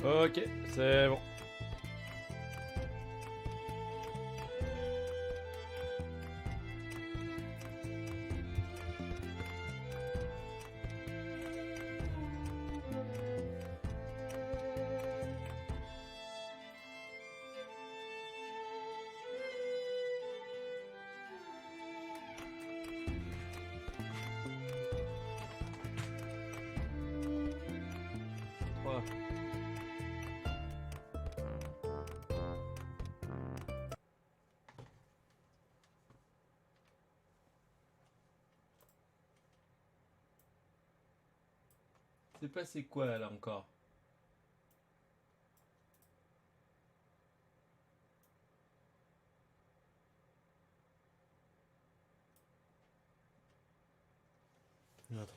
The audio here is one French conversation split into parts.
Ok, c'est bon. Voilà. C'est passé quoi là encore? Attends.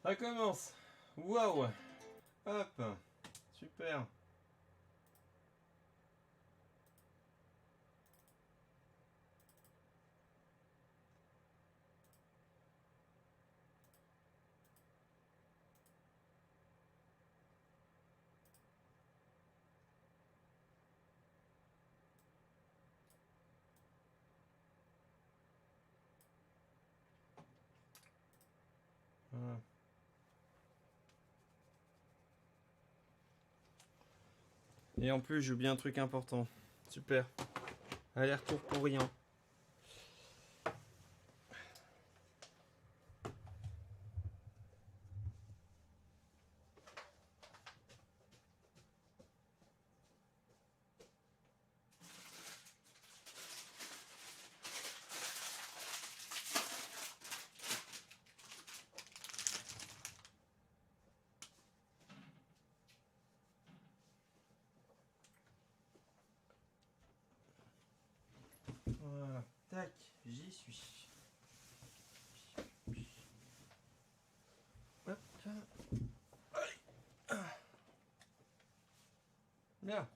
Ça commence. Waouh. Hop. Super. Voilà. Et en plus, j'ai oublié un truc important. Super. Aller-retour pour rien. Voilà. Tac, j'y suis. Hop. Allez. Bien.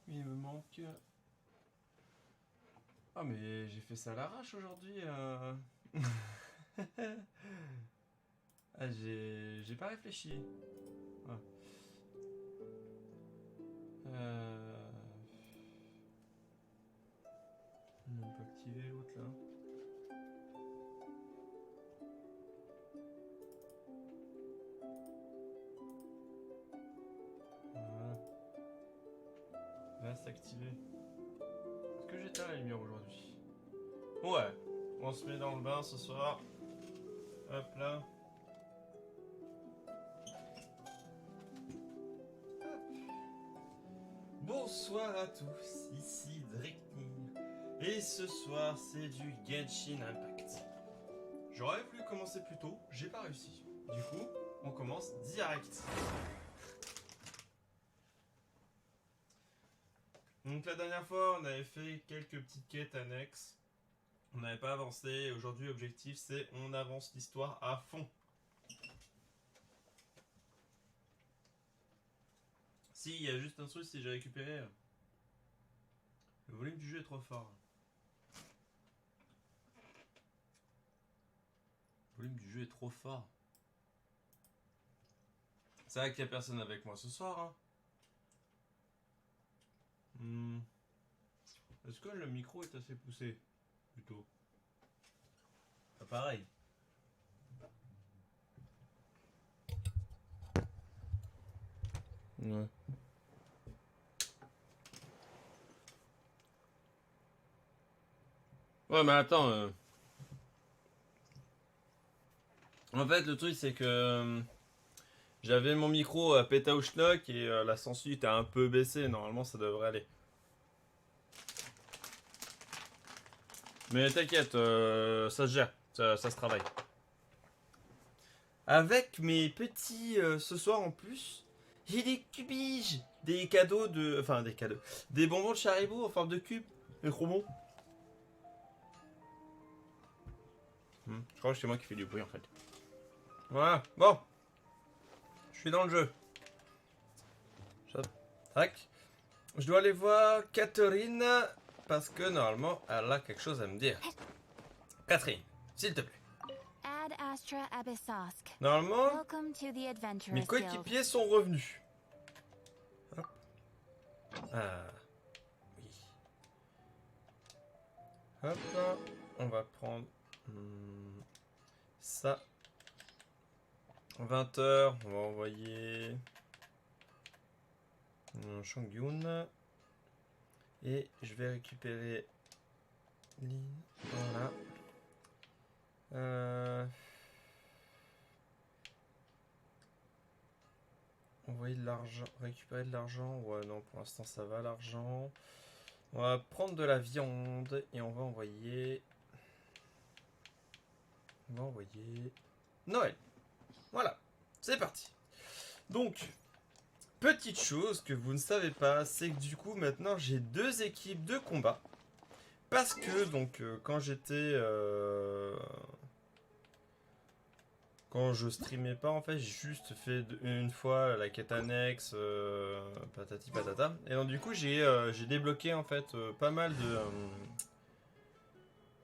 Il me manque. Ah, mais j'ai fait ça à l'arrache aujourd'hui. Ah, j'ai pas réfléchi. Ah. Euh... On peut activer l'autre là. Voilà. Là, c'est activé. Est-ce que j'éteins la lumière aujourd'hui? Ouais. On se met dans le bain ce soir. Hop là. Bonsoir à tous, ici Dreknir. Et ce soir, c'est du Genshin Impact. J'aurais voulu commencer plus tôt, j'ai pas réussi. Du coup, on commence direct. Donc la dernière fois, on avait fait quelques petites quêtes annexes. On n'avait pas avancé. Aujourd'hui, l'objectif, c'est on avance l'histoire à fond. Si, il y a juste un truc, si j'ai récupéré. Le volume du jeu est trop fort. Le volume du jeu est trop fort. C'est vrai qu'il n'y a personne avec moi ce soir. Hein. Est-ce que le micro est assez poussé? Plutôt. Pas pareil. Ouais. Ouais, mais attends. En fait, le truc, c'est que j'avais mon micro à pétaouchnock et la sensu était un peu baissée. Normalement, ça devrait aller. Mais t'inquiète, ça se gère. Ça se travaille. Avec mes petits ce soir en plus, j'ai des cubiges. Des cadeaux de. Enfin, des cadeaux. Des bonbons de Charibou en forme de cube. C'est trop bon. Je crois que c'est moi qui fais du bruit en fait. Voilà, bon. Je suis dans le jeu. Tac. Je dois aller voir Catherine parce que normalement elle a quelque chose à me dire. Catherine, s'il te plaît. Normalement, Welcome to the Adventurers mes Guild. coéquipiers sont revenus. Hop. Ah, oui. Hop, on va prendre ça. 20 h, on va envoyer Shangyun. Et je vais récupérer Lin. Voilà. Envoyer de l'argent, récupérer de l'argent. Ouais, non, pour l'instant ça va l'argent. On va prendre de la viande et on va envoyer. Noël. Voilà, c'est parti. Donc, petite chose que vous ne savez pas, c'est que du coup maintenant j'ai 2 équipes de combat. Parce que donc quand j'étais... Quand je streamais pas, en fait, j'ai juste fait une fois la quête annexe, patati patata. Et donc du coup, j'ai débloqué en fait pas mal de...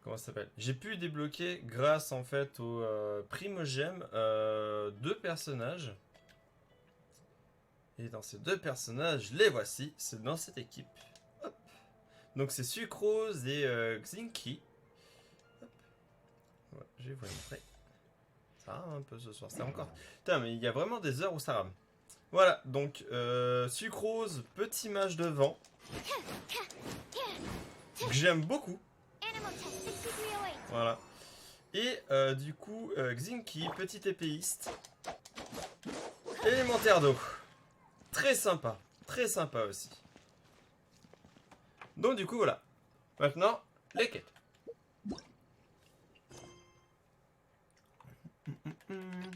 comment ça s'appelle? J'ai pu débloquer grâce en fait au primogème 2 personnages. Et dans ces 2 personnages, les voici, c'est dans cette équipe. Hop. Donc c'est Sucrose et Xinki. Hop. Ouais, je vais vous montrer. Ça rame un peu ce soir, c'est encore... Putain, mais il y a vraiment des heures où ça rame. Voilà, donc Sucrose, petit mage de vent. Que j'aime beaucoup. Voilà. Et du coup, Xinki, petit épéiste. Élémentaire d'eau. Très sympa aussi. Donc du coup, voilà. Maintenant, les quêtes.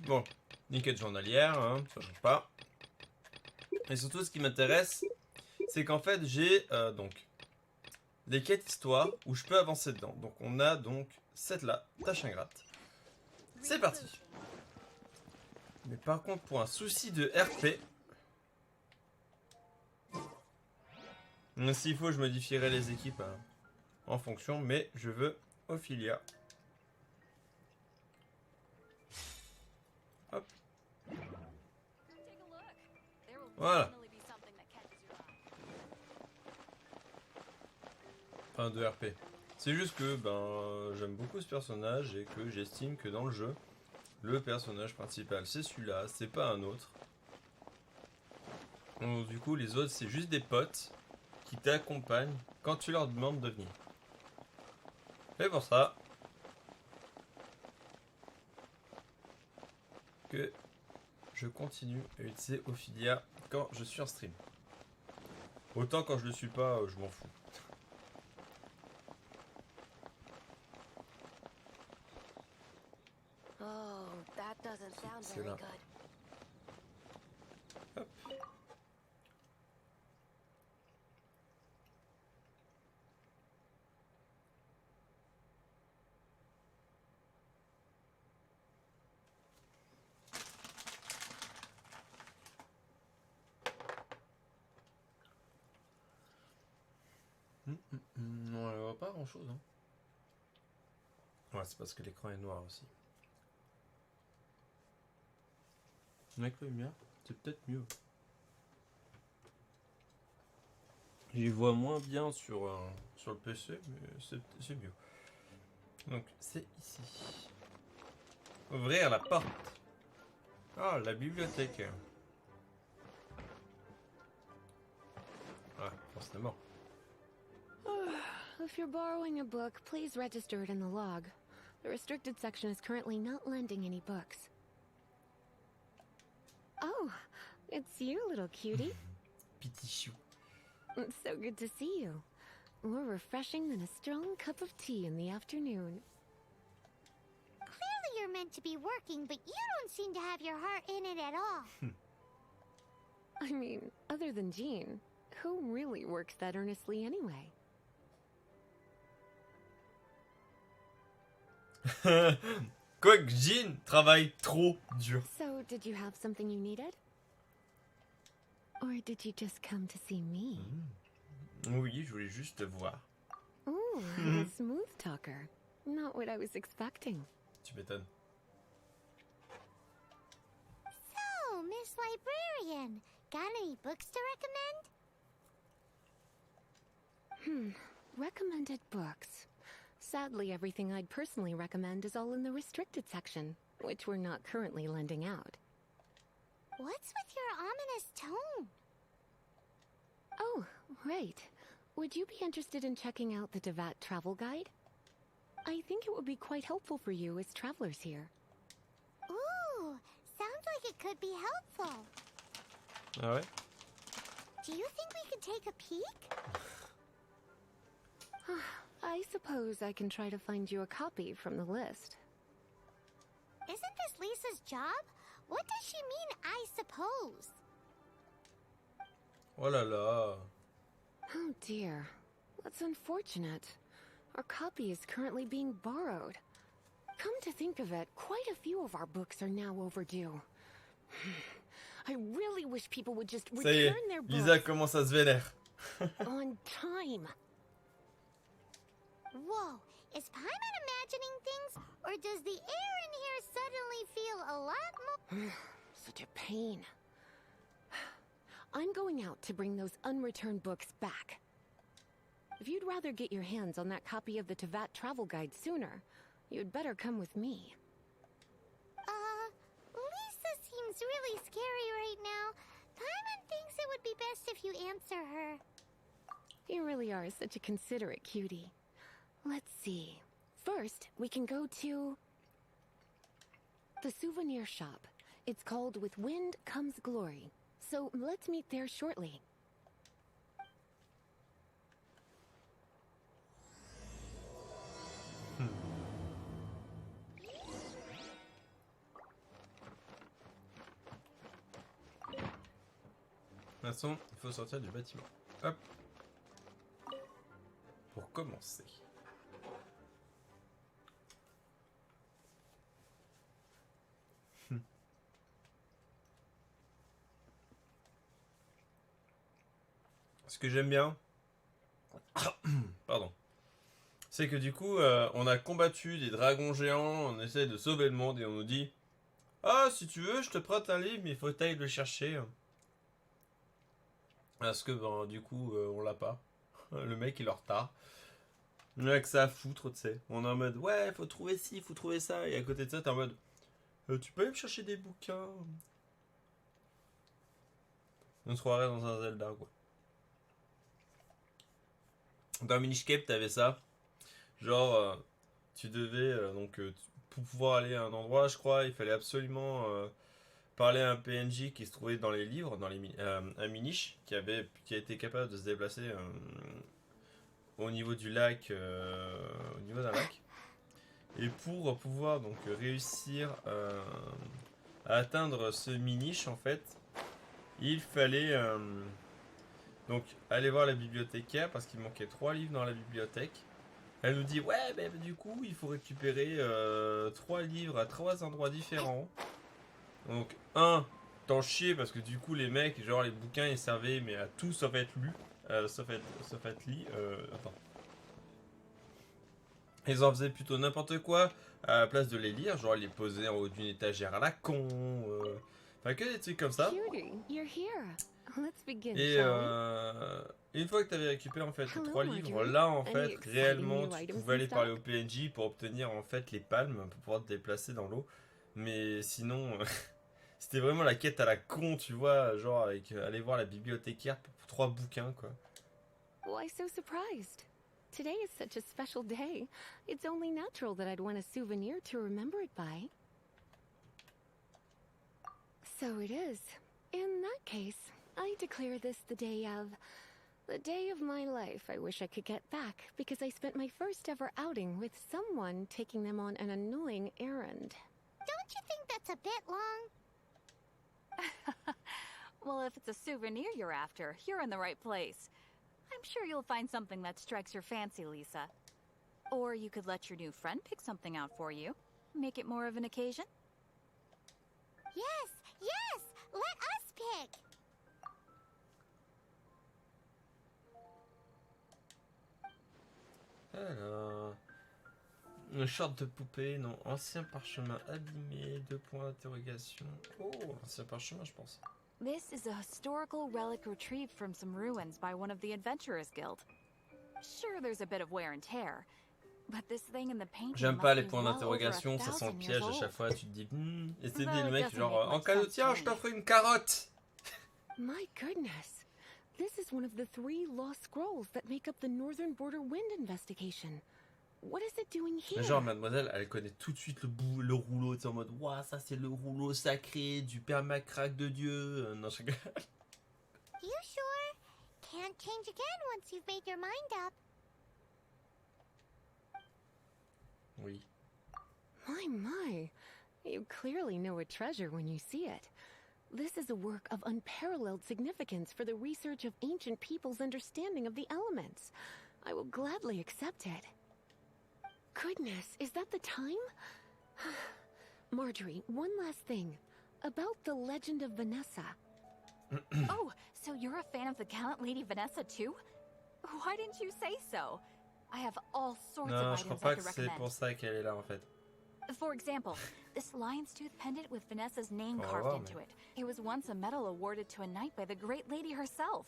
Bon, une quête journalière, hein, ça change pas. Et surtout, ce qui m'intéresse, c'est qu'en fait, j'ai donc les quêtes histoire où je peux avancer dedans. Donc, on a donc cette là, tâche ingrate. C'est parti. Mais par contre, pour un souci de RP, s'il faut, je modifierai les équipes en fonction, mais je veux Ophelia. Hop. Voilà. Enfin, de RP. C'est juste que j'aime beaucoup ce personnage et que j'estime que dans le jeu, le personnage principal c'est celui-là, c'est pas un autre. Donc, du coup, les autres c'est juste des potes qui t'accompagnent quand tu leur demandes de venir. Et pour ça que je continue à utiliser Ophelia quand je suis en stream. Autant quand je le suis pas, je m'en fous. C'est là. Hop. Non, elle voit pas grand chose. Hein. Ouais, c'est parce que l'écran est noir aussi. Avec la lumière, c'est peut-être mieux. J'y vois moins bien sur le PC, mais c'est mieux. Donc, c'est ici. Ouvrir la porte. Ah, la bibliothèque. Ah, forcément. If you're borrowing a book, please register it in the log. The restricted section is currently not lending any books. Oh, it's you, little cutie. Petit chou. It's so good to see you. More refreshing than a strong cup of tea in the afternoon. Clearly you're meant to be working, but you don't seem to have your heart in it at all. I mean, other than Jean, who really works that earnestly anyway? Quoique Jean travaille trop dur. So, did you have something you needed? Or did you just come to see me? Oui, je voulais juste te voir. Ooh, a smooth talker. Not what I was expecting. Tu m'étonnes. famous librarian. Got any books to recommend? Recommended books. Sadly, everything I'd personally recommend is all in the restricted section, which we're not currently lending out. What's with your ominous tone? Oh, right. Would you be interested in checking out the Devat travel guide? I think it would be quite helpful for you as travelers here. Ooh, sounds like it could be helpful. Ah ouais? Do you think we could take a peek? I suppose I can try to find you a copy from the list. Isn't this Lisa's job? What does she mean, I suppose? Oh là là. Oh dear. That's unfortunate. Our copy is currently being borrowed. Come to think of it, quite a few of our books are now overdue. I really wish people would just Ça y est, return their Lisa books commence à se vénère. on time. Whoa, is Paimon imagining things, or does the air in here suddenly feel a lot more... Such a pain. I'm going out to bring those unreturned books back. If you'd rather get your hands on that copy of the Tevat travel guide sooner, you'd better come with me. Lisa seems really scary right now. Paimon thinks it would be best if you answer her. You really are such a considerate cutie. Let's see. First, we can go to the souvenir shop. It's called With Wind Comes Glory. So let's meet there shortly. De toute façon, il faut sortir du bâtiment. Hop. Pour commencer. Ce que j'aime bien, pardon, c'est que du coup, on a combattu des dragons géants, on essaie de sauver le monde et on nous dit ah, si tu veux, je te prête un livre, mais il faut que t'ailles le chercher. Parce que, ben, du coup, on l'a pas. Le mec, il est en retard. On a que ça à foutre, tu sais. On est en mode, ouais, faut trouver ci, faut trouver ça. Et à côté de ça, t'es en mode, tu peux aller me chercher des bouquins. On se croirait dans un Zelda, quoi. Dans Minish Cap, t'avais ça. Genre, tu devais, pour pouvoir aller à un endroit, je crois, il fallait absolument parler à un PNJ qui se trouvait dans les livres, un Minish, qui a été capable de se déplacer au niveau du lac, au niveau d'un lac. Et pour pouvoir donc réussir à atteindre ce Minish, en fait, il fallait donc aller voir la bibliothécaire parce qu'il manquait 3 livres dans la bibliothèque. Elle nous dit ouais, ben du coup il faut récupérer 3 livres à 3 endroits différents. Donc t'en chier parce que du coup les mecs, genre les bouquins ils servaient mais à tout sauf être lu, sauf être lit. Attends. Ils en faisaient plutôt n'importe quoi à la place de les lire, genre les poser en haut d'une étagère à la con. Enfin que des trucs comme ça. Cutie, you're here. Let's begin, Et shall une fois que tu avais récupéré en fait les Hello, 3 livres, Marjorie. là en Any fait exciting réellement new tu items pouvais in aller parler au stock? PNJ pour obtenir en fait les palmes pour pouvoir te déplacer dans l'eau. Mais sinon c'était vraiment la quête à la con, tu vois, genre avec aller voir la bibliothécaire pour 3 bouquins quoi. Why so surprised? Today is such a special day. It's only natural that I'd want a souvenir to remember it by. So it is. In that case, I declare this the day of my life I wish I could get back because I spent my first ever outing with someone taking them on an annoying errand. Don't you think that's a bit long? Well, if it's a souvenir you're after, you're in the right place. I'm sure you'll find something that strikes your fancy, Lisa. Or you could let your new friend pick something out for you. Make it more of an occasion. Yes, yes! Let us pick! Alors... Une short de poupée, non. Ancien parchemin abîmé, 2 points d'interrogation. Oh, ancien parchemin, je pense. This is a historical relic retrieved from some ruins by one of the Adventurers Guild. Sure, there's a bit of wear and tear, but this thing in the painting J'aime must pas les be points well over d'interrogation, ça sent 1,000 le years piège à old. chaque fois, tu te dis et c'est Well, le it mec doesn't genre make en much cadeau sense tiens to je me. t'offre une carotte. My goodness. This is one of the 3 lost scrolls that make up the Northern Border Wind investigation. What is it doing here? Mais genre mademoiselle elle connaît tout de suite le rouleau, tu sais en mode waouh ça c'est le rouleau sacré du père Macrac de Dieu. Non je rigole. You sure? Can't change again once you've made your mind up. Oui. My. You clearly know a treasure when you see it. This is a work of unparalleled significance for the research of ancient people's understanding of the elements. I will gladly accept it. Goodness, is that the time? Marjorie, one last thing. About the legend of Vanessa. Oh, so you're a fan of the gallant Lady Vanessa too? Why didn't you say so? I have all sorts Non, of je crois items pas I que could c'est recommend. pour ça qu'elle est là en fait. For example, this lion's tooth pendant with Vanessa's name On va carved voir, into mais- it. It was once a medal awarded to a knight by the great lady herself.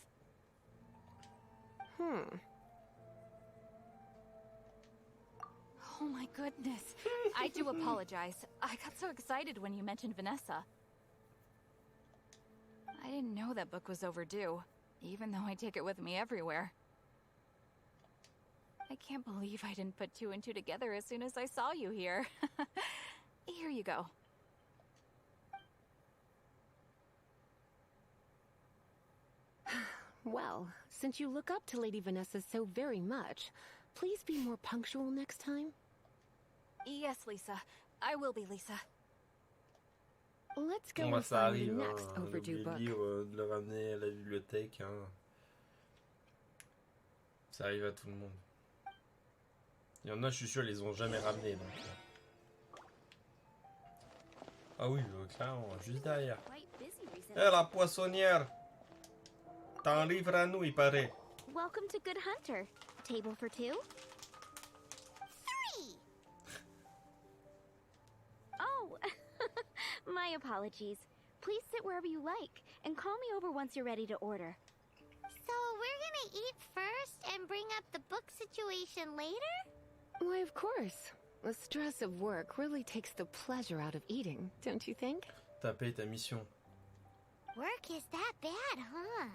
Oh my goodness. I do apologize. I got so excited when you mentioned Vanessa. I didn't know that book was overdue, even though I take it with me everywhere. I can't believe I didn't put 2 and 2 together as soon as I saw you here. Here you go. Well, since you look up to Lady Vanessa so very much, please be more punctual next time. Yes, Lisa. I will be, Lisa. Let's go Bon bah and ça find arrive, the hein, next on overdue oublie le book. livre, de le ramener à la bibliothèque. Hein. Ça arrive à tout le monde. Il y en a, je suis sûr, ils les ont jamais ramenés. Donc. Ah oui, clairement, juste derrière. Quite busy recently. Eh la poissonnière! T'as un livre à nous, il paraît. Welcome to Good Hunter. Table for 2? 3! Oh, my apologies. Please sit wherever you like, and call me over once you're ready to order. So we're gonna eat first and bring up the book situation later? Why, of course. The stress of work really takes the pleasure out of eating, don't you think? T'as payé ta mission. Work is that bad, huh?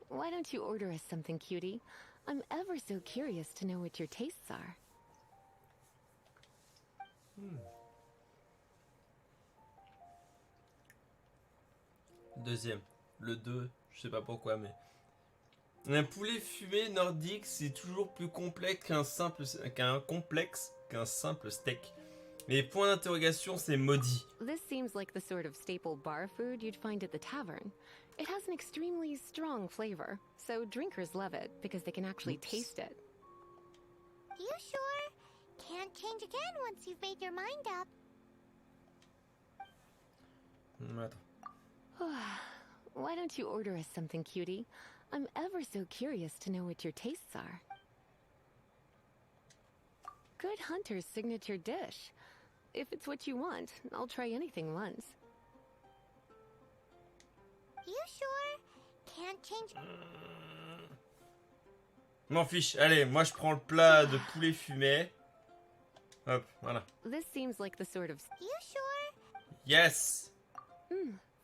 Why don't you order us something, cutie? I'm ever so curious to know what your tastes are. Deuxième. Le 2, je sais pas pourquoi, mais... Un poulet fumé nordique, c'est toujours plus complexe qu'un simple steak. Les points d'interrogation, c'est maudit. This seems like the sort of staple bar food you'd find at the tavern. It has an extremely strong flavor, so drinkers love it because they can actually Oops. taste it. You sure? Can't change again once you've made your mind up. Attends. Why don't you order us something, cutie? I'm ever so curious to know what your tastes are. Good Hunter's signature dish. If it's what you want, I'll try anything once. You sure? Can't change. M'en fiche. Allez, moi je prends le plat de poulet fumé. Hop, voilà. This seems like the sort of... You sure? Yes!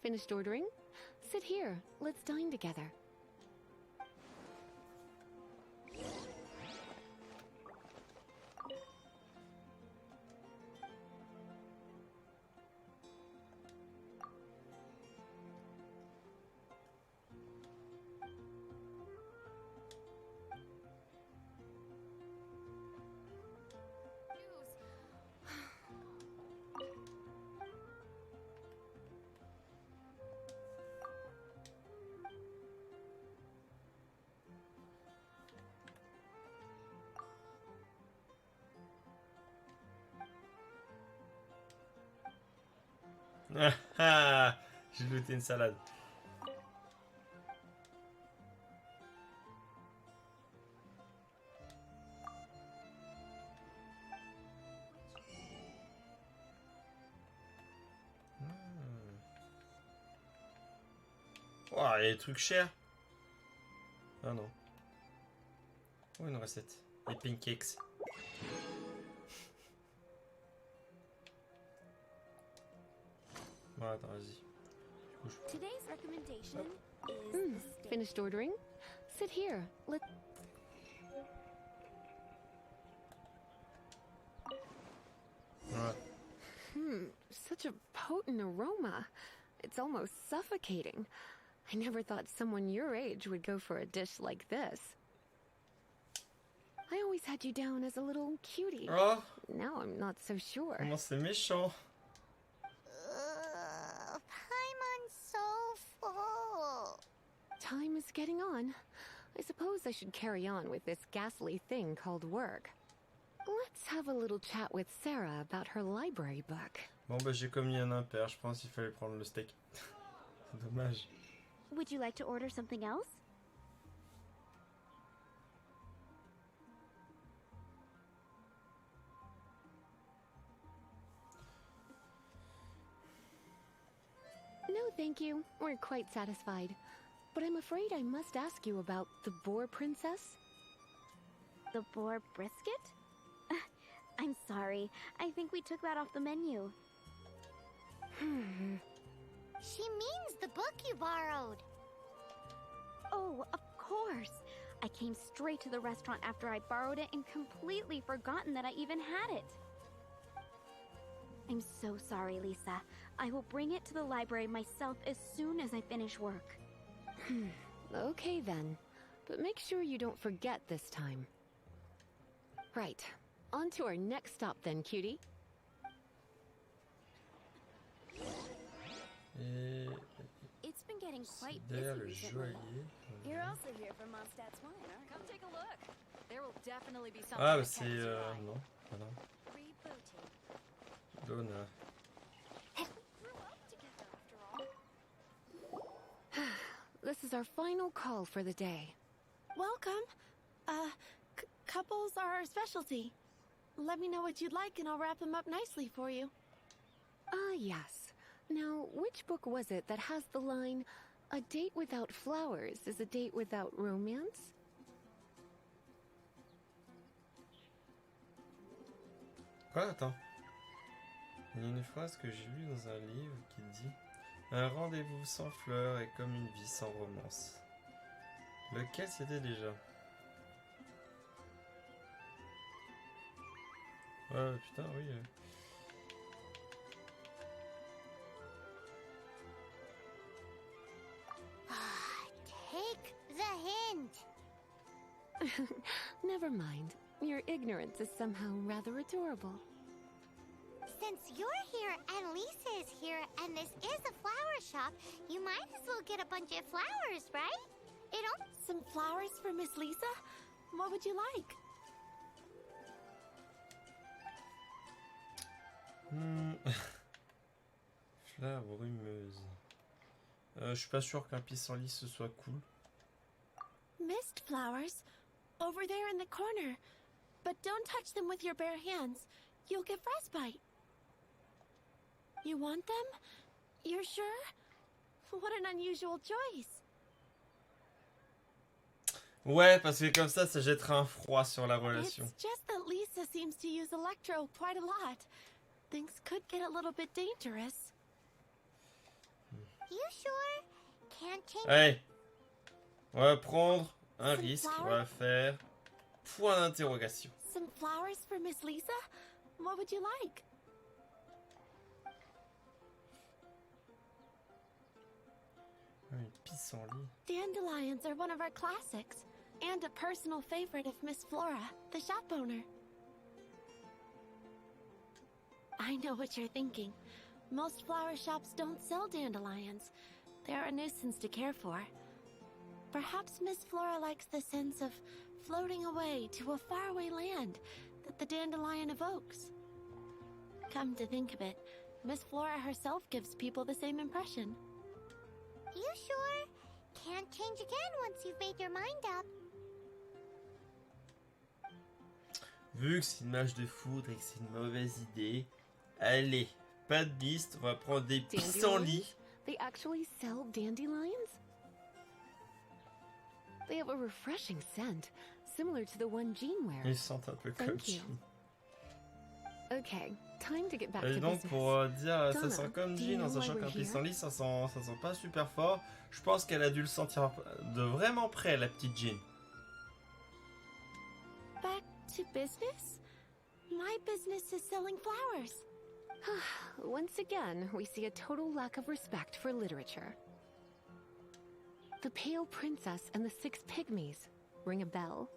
Finished ordering? Sit here. Let's dine together. Ah, ah, j'ai looté une salade. Oh, il y a des trucs chers. Ah non. Oh, une recette. Les pancakes. Bon, attends, vas-y. Today's recommendation is the steak. Finished ordering? Sit here. Let. Ouais. Such a potent aroma. It's almost suffocating. I never thought someone your age would go for a dish like this. I always had you down as a little cutie. Oh, Now I'm not so sure. comment c'est méchant. Paimon's so full. Time is getting on. I suppose I should carry on with this ghastly thing called work. Let's have a little chat with Sarah about her library book. Bon, bah j'ai commis un impair. Je pense qu'il fallait prendre le steak. C'est dommage. Would you like to order something else? No, thank you. We're quite satisfied. But I'm afraid I must ask you about the Boar Princess. The boar brisket? I'm sorry. I think we took that off the menu. She means the book you borrowed. Oh, of course. I came straight to the restaurant after I borrowed it and completely forgotten that I even had it. I'm so sorry, Lisa. I will bring it to the library myself as soon as I finish work. Okay then. But make sure you don't forget this time. Right. On to our next stop then, cutie. Et It's been getting quite derrière busy le recently. joaillier. You're also here for Mondstadt's wine, aren't Come take a look. There will definitely be something Ah, bah that c'est... catches your eye. non, ah non. you? Rebooting. Lona. Grew up together after all. This is our final call for the day. Welcome. Couples are our specialty. Let me know what you'd like and I'll wrap them up nicely for you. Ah, yes. Now, which book was it that has the line, "A date without flowers is a date without romance"? Quoi? Attends. Il y a une phrase que j'ai lue dans un livre qui dit un rendez-vous sans fleurs est comme une vie sans romance. Lequel c'était déjà? Ouais, putain, oui. Take the hint. Never mind. Your ignorance is somehow rather adorable. Since you're here and Lisa is here and this is a flower shop, you might as well get a bunch of flowers, right? It'll... Some flowers for Miss Lisa? What would you like? Fleur brumeuse. Je suis pas sûr qu'un pissenlit ce soit cool. Mist flowers. Over there in the corner. But don't touch them with your bare hands. You'll get frostbite. You want them? You're sure? What an unusual choice. Ouais, parce que comme ça jettera un froid sur la relation. It's just that Lisa seems to use Electro quite a lot. Things could get a little bit dangerous. You sure? Can't change... Allez, on va prendre un risque, on va faire point d'interrogation. Some flowers for Miss Lisa? What would you like? Un pissenlit. Dandelions are one of our classics, and a personal favorite of Miss Flora, the shop owner. I know what you're thinking. Most flower shops don't sell dandelions. They're a nuisance to care for. Perhaps Miss Flora likes the sense of floating away to a faraway land that the dandelion evokes. Come to think of it, Miss Flora herself gives people the same impression. You sure? Can't change again once you've made your mind up. Vu que c'est une match de foudre et que c'est une mauvaise idée, allez, pas de liste, on va prendre des pissenlits. They actually sell dandelions? They have a refreshing scent, similar to the one Jean wears. Ils sentent un peu comme Thank you. Jean. Okay, time to get back Et to donc business. pour dire ça Donna, sent comme do you Jean en know why sachant we're qu'un here? pissenlit ça sent pas super fort, je pense qu'elle a dû le sentir de vraiment près la petite Jean. Back to business? My business is selling flowers. Once again, we see a total lack of respect for literature. The Pale Princess and the Six Pygmies. Ring a bell?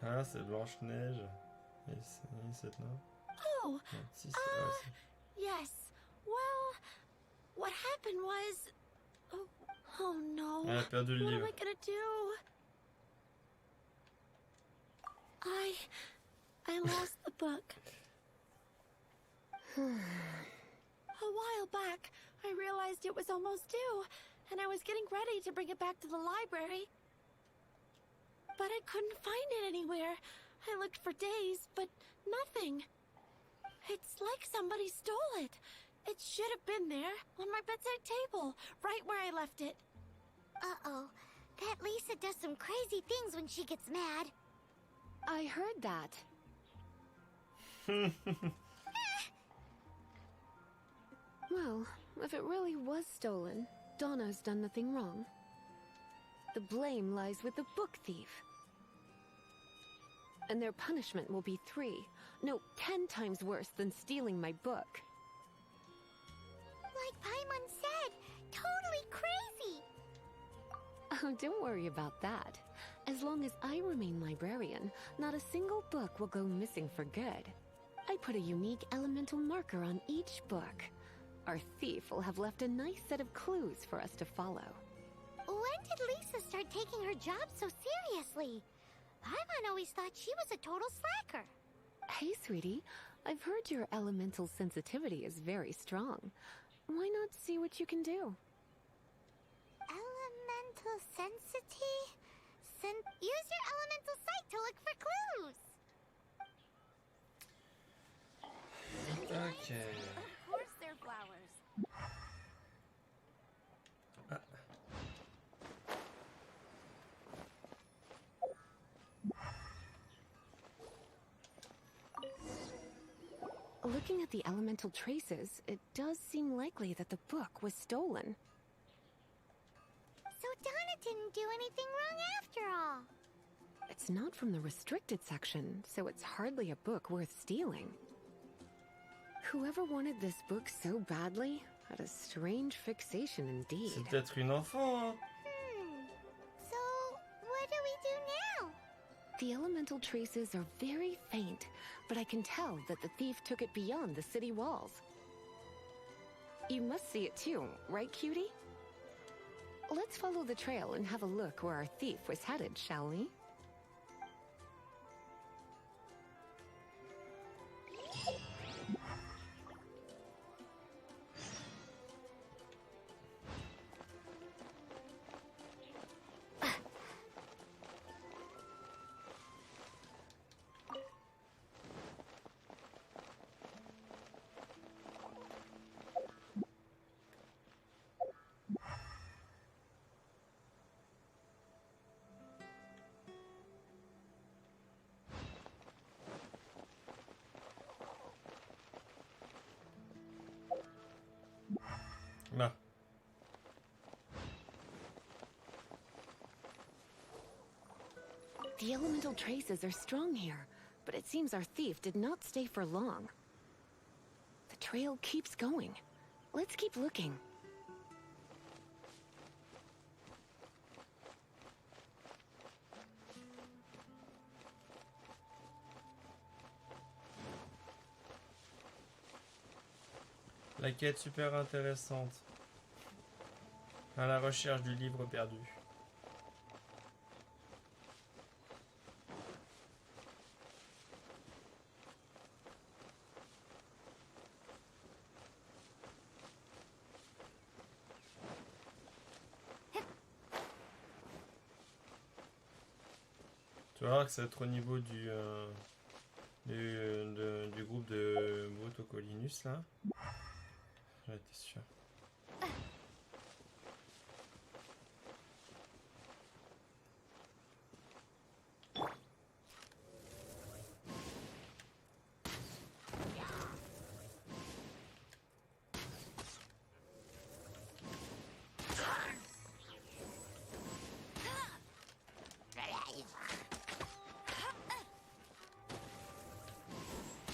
Ah, c'est Blanche-Neige. Et c'est non. Oh, Non, si, c'est yes. Well, what happened was... Oh no. Elle a perdu le What am livre. I gonna do? I lost the book. A while back, I realized it was almost due, and I was getting ready to bring it back to the library. But I couldn't find it anywhere. I looked for days, but nothing. It's like somebody stole it. It should have been there, on my bedside table, right where I left it. Uh-oh. That Lisa does some crazy things when she gets mad. I heard that. Well, if it really was stolen, Donna's done nothing wrong. The blame lies with the book thief. And their punishment will be 10 times worse than stealing my book. Like Paimon said, totally crazy. Oh, don't worry about that. As long as I remain librarian, not a single book will go missing for good. I put a unique elemental marker on each book. Our thief will have left a nice set of clues for us to follow. When did Lisa start taking her job so seriously? Paimon always thought she was a total slacker. Hey, sweetie, I've heard your elemental sensitivity is very strong. Why not see what you can do? Elemental sensity? Use your elemental sight to look for clues. Ok. Of course they're flowers. Looking at the elemental traces, it does seem likely that the book was stolen. So Donna didn't do anything wrong after all. It's not from the restricted section, so it's hardly a book worth stealing. Whoever wanted this book so badly had a strange fixation indeed. C'est peut-être une enfant, hein. So, what do we do now? The elemental traces are very faint, but I can tell that the thief took it beyond the city walls. You must see it too, right, cutie? Let's follow the trail and have a look where our thief was headed, shall we? Là. The elemental traces are strong here, but it seems our thief did not stay for long. The trail keeps going. Let's keep looking. La quête super intéressante. À la recherche du livre perdu. Tu vas voir que ça va être au niveau du groupe de Botocolinus là. J'en étais sûr.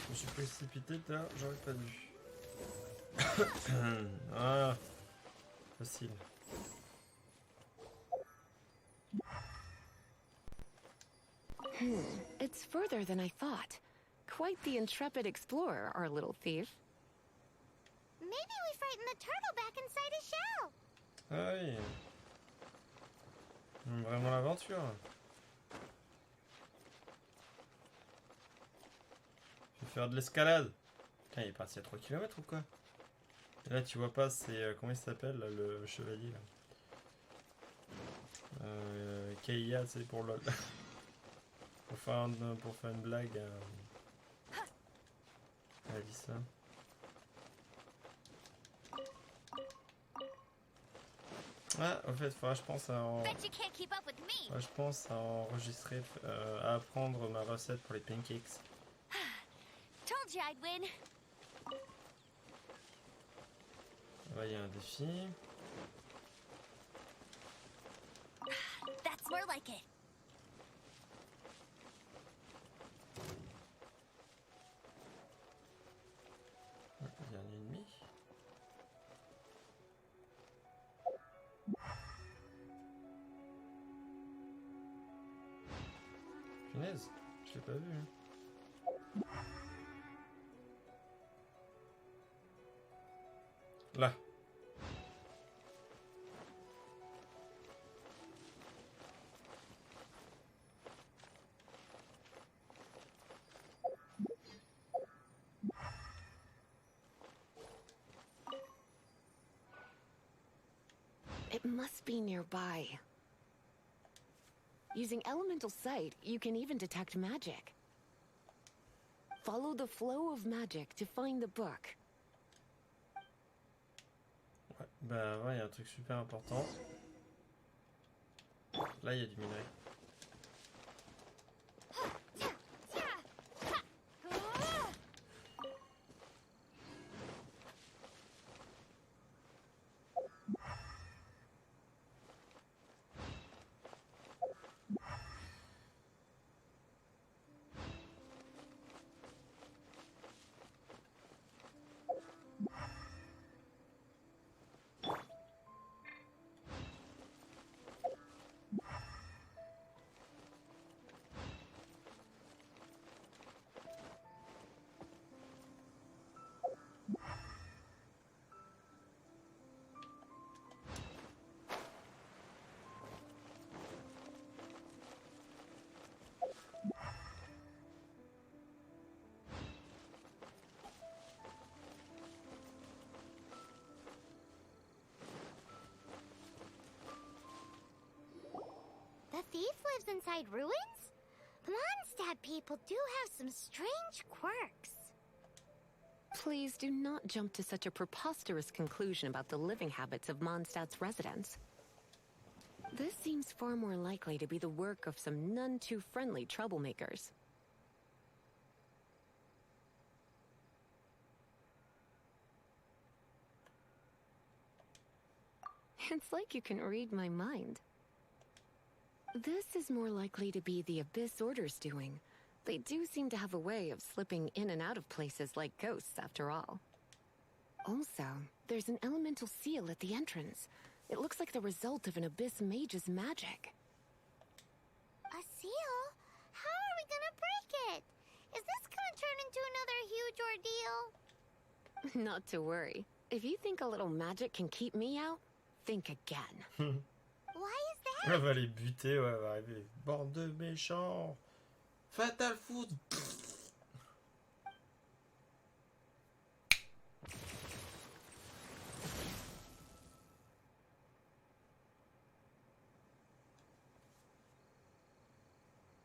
Je me suis précipité là, j'aurais pas dû. Ah, facile. It's further than I thought. Quite the intrepid explorer, our little thief. Maybe we frightened the turtle back inside his shell. Ah oui. Vraiment l'aventure. Je vais faire de l'escalade. Putain, il est parti à 3 km ou quoi? Et là, tu vois pas, c'est. Comment il s'appelle, le chevalier là? Keiya, c'est pour LOL. pour faire une blague. Elle a dit ça. Ah, en fait, faudra, je pense, je pense à enregistrer, à apprendre ma recette pour les pancakes. Told you I'd win. Là, il y a un défi. That's more like it. Il y a un ennemi. Punaise, je l'ai pas vu. Hein. Là. It must be nearby. Using elemental sight, you can even detect magic. Follow the flow of magic to find the book. Ouais, bah ouais, il y a un truc super important. Là, il y a du minerai. The thief lives inside ruins? Mondstadt people do have some strange quirks. Please do not jump to such a preposterous conclusion about the living habits of Mondstadt's residents. This seems far more likely to be the work of some none too friendly troublemakers. It's like you can read my mind. This is more likely to be the Abyss Order's doing. They do seem to have a way of slipping in and out of places like ghosts, after all. Also, there's an elemental seal at the entrance. It looks like the result of an Abyss mage's magic. A seal? How are we gonna break it? Is this gonna turn into another huge ordeal? Not to worry. If you think a little magic can keep me out, think again. Why is that? Elle va les buter, ouais, elle va arriver. Bande de méchants. Fatal Food.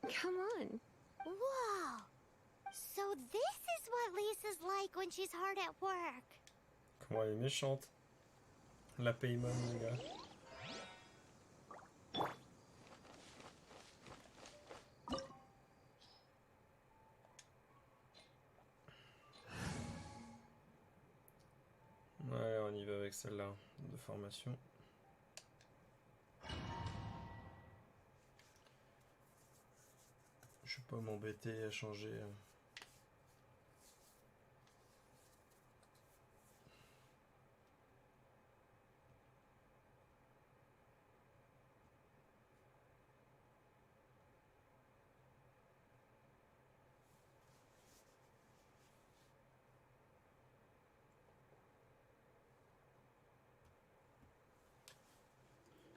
Come fun. Whoa! So this is what Lisa's like when she's hard at work. Comment elle est méchante. La Paymon, les gars. Ouais, on y va avec celle-là de formation. Je vais pas m'embêter à changer.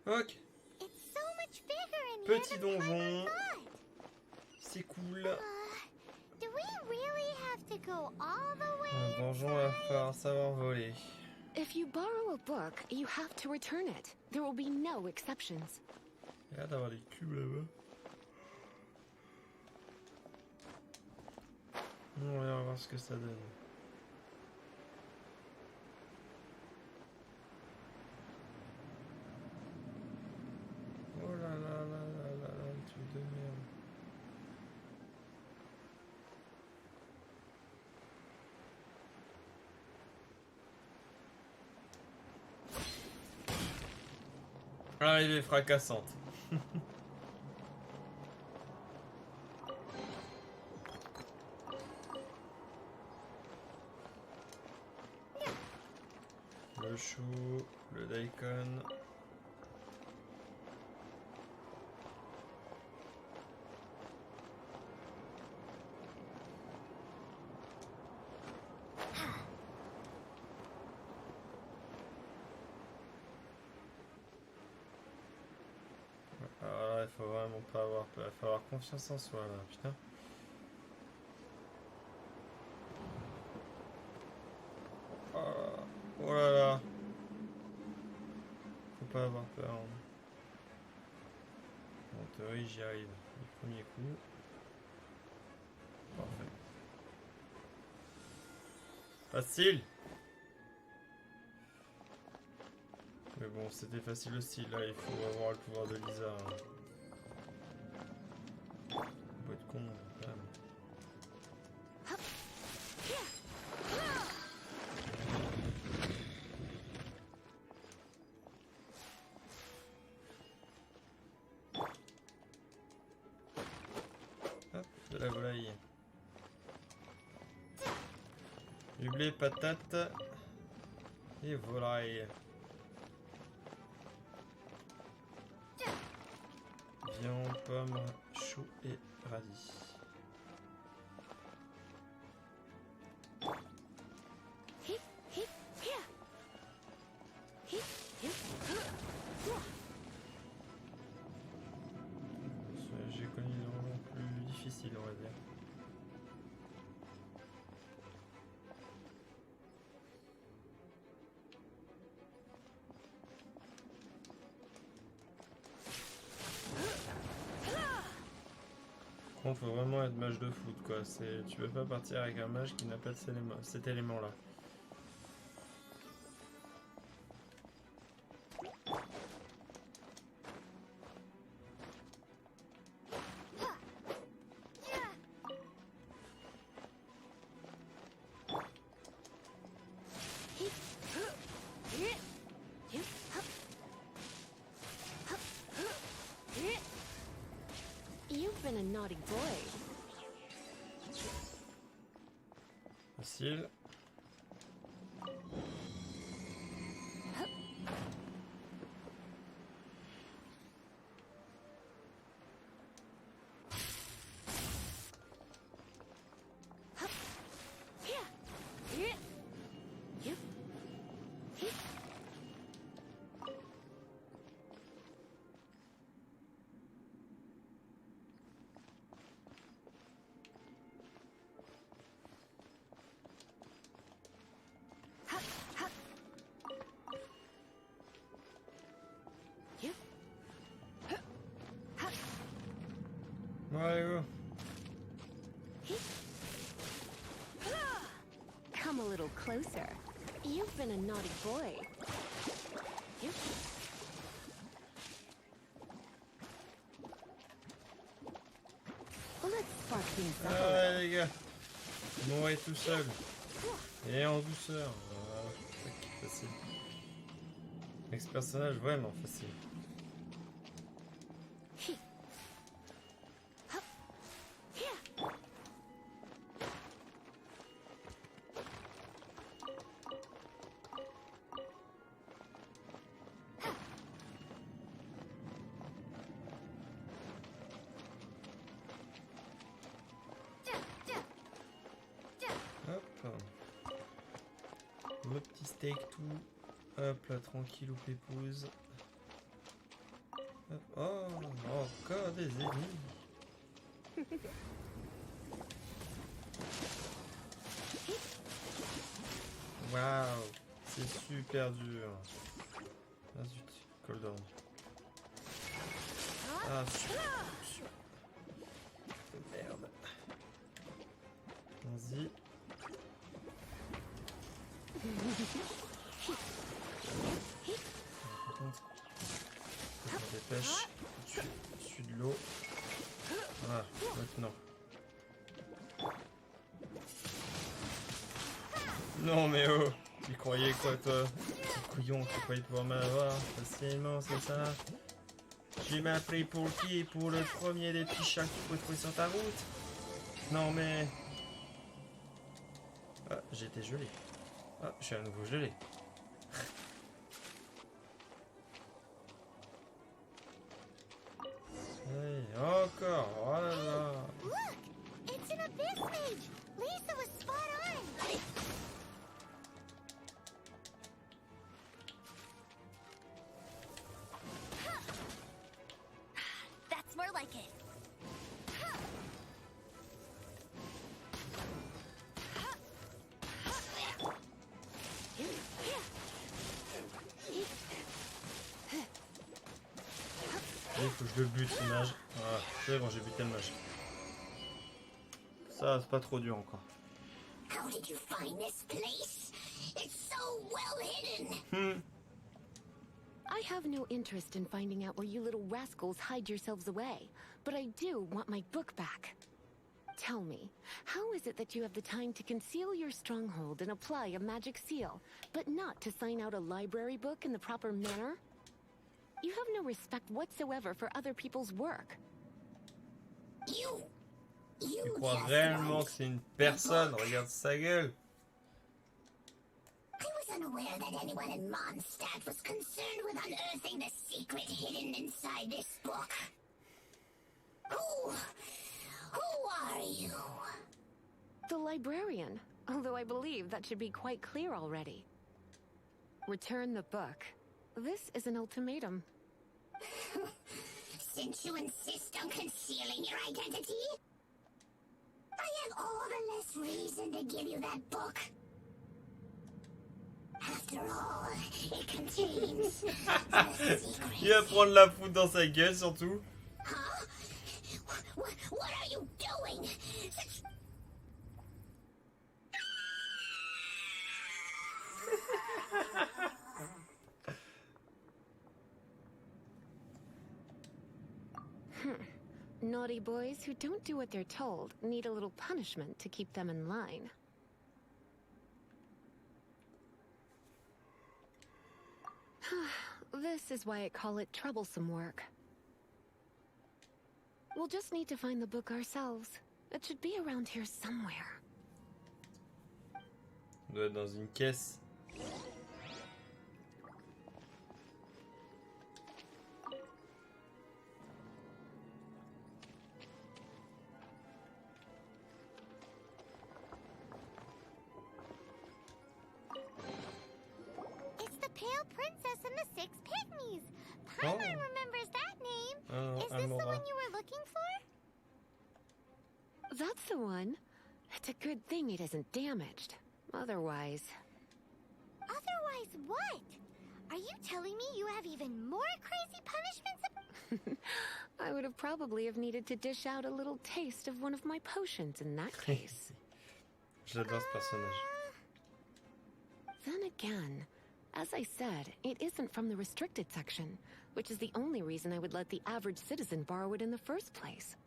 Ok, It's so much bigger in here petit than I donjon. thought. C'est cool. Do we really have to go all the way? Un donjon à falloir savoir voler. If you borrow a book, you have to return it. There will be no exceptions. Il y a l'air d'avoir des cubes là-bas. On va voir ce que ça donne. Oh là là là là là là, le truc de merde. Arrivée fracassante. Le chou, le daikon. Alors là, il faut vraiment pas avoir peur. Il faut avoir confiance en soi là, putain. Oh là là. Faut pas avoir peur. En théorie, j'y arrive. Du premier coup. Parfait. Facile. Mais bon, c'était facile aussi. Là, il faut avoir le pouvoir de Lisa. Hein. Boîte de con. Bam. Hop, de la volaille. Du blé, patate et volaille. Viande, pommes, choux et radis. J'ai connu des moments plus difficiles, on va dire. Par contre, faut vraiment être mage de foot, quoi. Tu peux pas partir avec un mage qui n'a pas de cet élément-là. You've been a naughty boy. Facile. Come a little closer. You've been a naughty boy. Let's spark things up. Ah ouais les gars, mourrez tout seul. Et en douceur. Voilà, c'est ça qui est facile. Ex-personnage vraiment facile. Le petit steak tout. Hop là, tranquille ou pépouze. Hop. Oh, encore des ennemis. Waouh, c'est super dur. Ah zut, cooldown. Ah, super. Merde. Vas-y. Par contre, je me dépêche. Au-dessus de l'eau. Voilà, maintenant. Non mais oh, tu croyais quoi toi? Petit couillon, tu croyais pouvoir m'avoir facilement, c'est ça? Tu m'as pris pour qui? Pour le premier des petits chats que tu peux trouver sur ta route? Non mais... Ah, j'ai été gelé. Ah, je suis à nouveau gelé. Hey, encore, oh là là. Look! It's an abyss mage! Lisa was spot on! That's more like it. Il faut que je le bute ce mage. Voilà, c'est bon, j'ai buté le mage. Ça, c'est pas trop dur encore. How did you find this place? It's so well hidden! I have no interest in finding out where you little rascals hide yourselves away, but I do want my book back. Tell me, how is it that you have the time to conceal your stronghold and apply a magic seal, but not to sign out a library book in the proper manner? You have no respect whatsoever for other people's work. You Tu crois réellement que c'est une personne? Regarde sa gueule. I was unaware that anyone in Mondstadt was concerned with unearthing the secret hidden inside this book. Who are you? The librarian, although I believe that should be quite clear already. Return the book. This is an ultimatum. Since you insist on concealing your identity, I have all the less reason to give you that book. After all, it contains the secret. Il va prendre la foudre dans sa gueule surtout. Huh? What are you doing? Naughty boys who don't do what they're told need a little punishment to keep them in line. This is why I call it troublesome work. We'll just need to find the book ourselves. It should be around here somewhere. Il doit être dans une caisse. It's the Pale Princess and the Six Pygmies. Paimon remembers that name. Is this the one you were looking for? That's the one. It's a good thing it isn't damaged. Otherwise... Otherwise what? Are you telling me you have even more crazy punishments? I would have probably have needed to dish out a little taste of one of my potions in that case. J'adore ce personnage. Then again, as I said, it isn't from the restricted section, which is the only reason I would let the average citizen borrow it in the first place.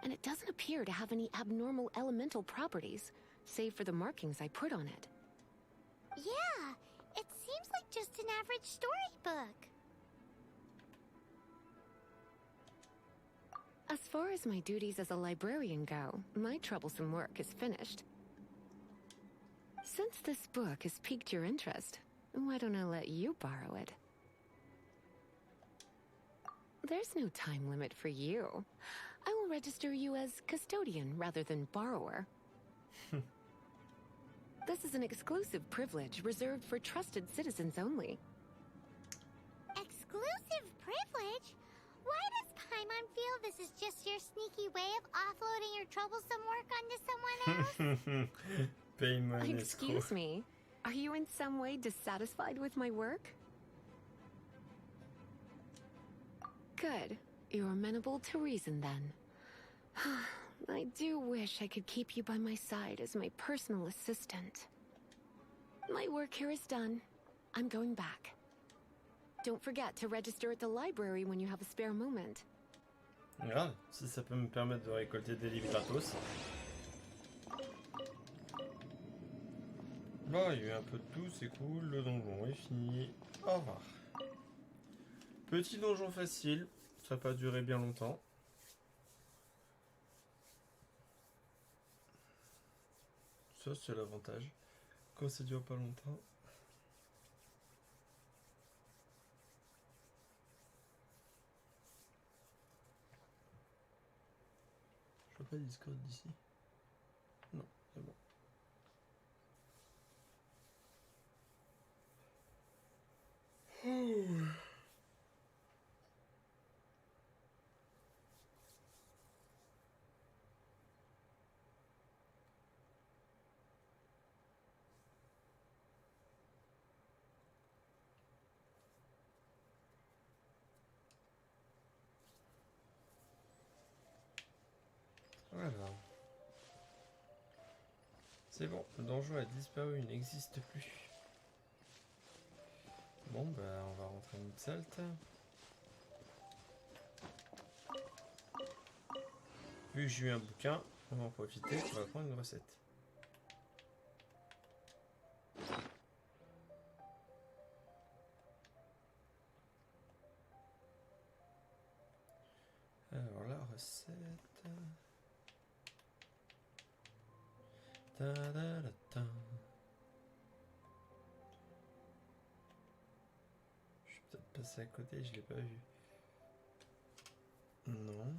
And it doesn't appear to have any abnormal elemental properties, save for the markings I put on it. Yeah, it seems like just an average storybook. As far as my duties as a librarian go, my troublesome work is finished. Since this book has piqued your interest, why don't I let you borrow it? There's no time limit for you. I will register you as custodian rather than borrower. This is an exclusive privilege reserved for trusted citizens only. Exclusive privilege? Why does Paimon feel this is just your sneaky way of offloading your troublesome work onto someone else? Paimon Excuse me, are you in some way dissatisfied with my work? Good. You're amenable to reason then. I do wish I could keep you by my side as my personal assistant. My work here is done. I'm going back. Don't forget to register at the library when you have a spare moment. Regarde, si ça peut me permettre de récolter des livres gratos. Bon, il y a eu un peu de tout, c'est cool. Le donjon est fini. Au revoir. Petit donjon facile, ça n'a pas duré bien longtemps. Ça, c'est l'avantage. Quand ça dure pas longtemps. Je vois pas Discord d'ici. Non, c'est bon. Voilà. C'est bon, le donjon a disparu, il n'existe plus. Bon, bah, on va rentrer en Xalt. Vu que j'ai eu un bouquin, on va en profiter, on va prendre une recette. Alors, la recette... Ta-da-da-ta. Je suis peut-être passé à côté, je l'ai pas vu. Non.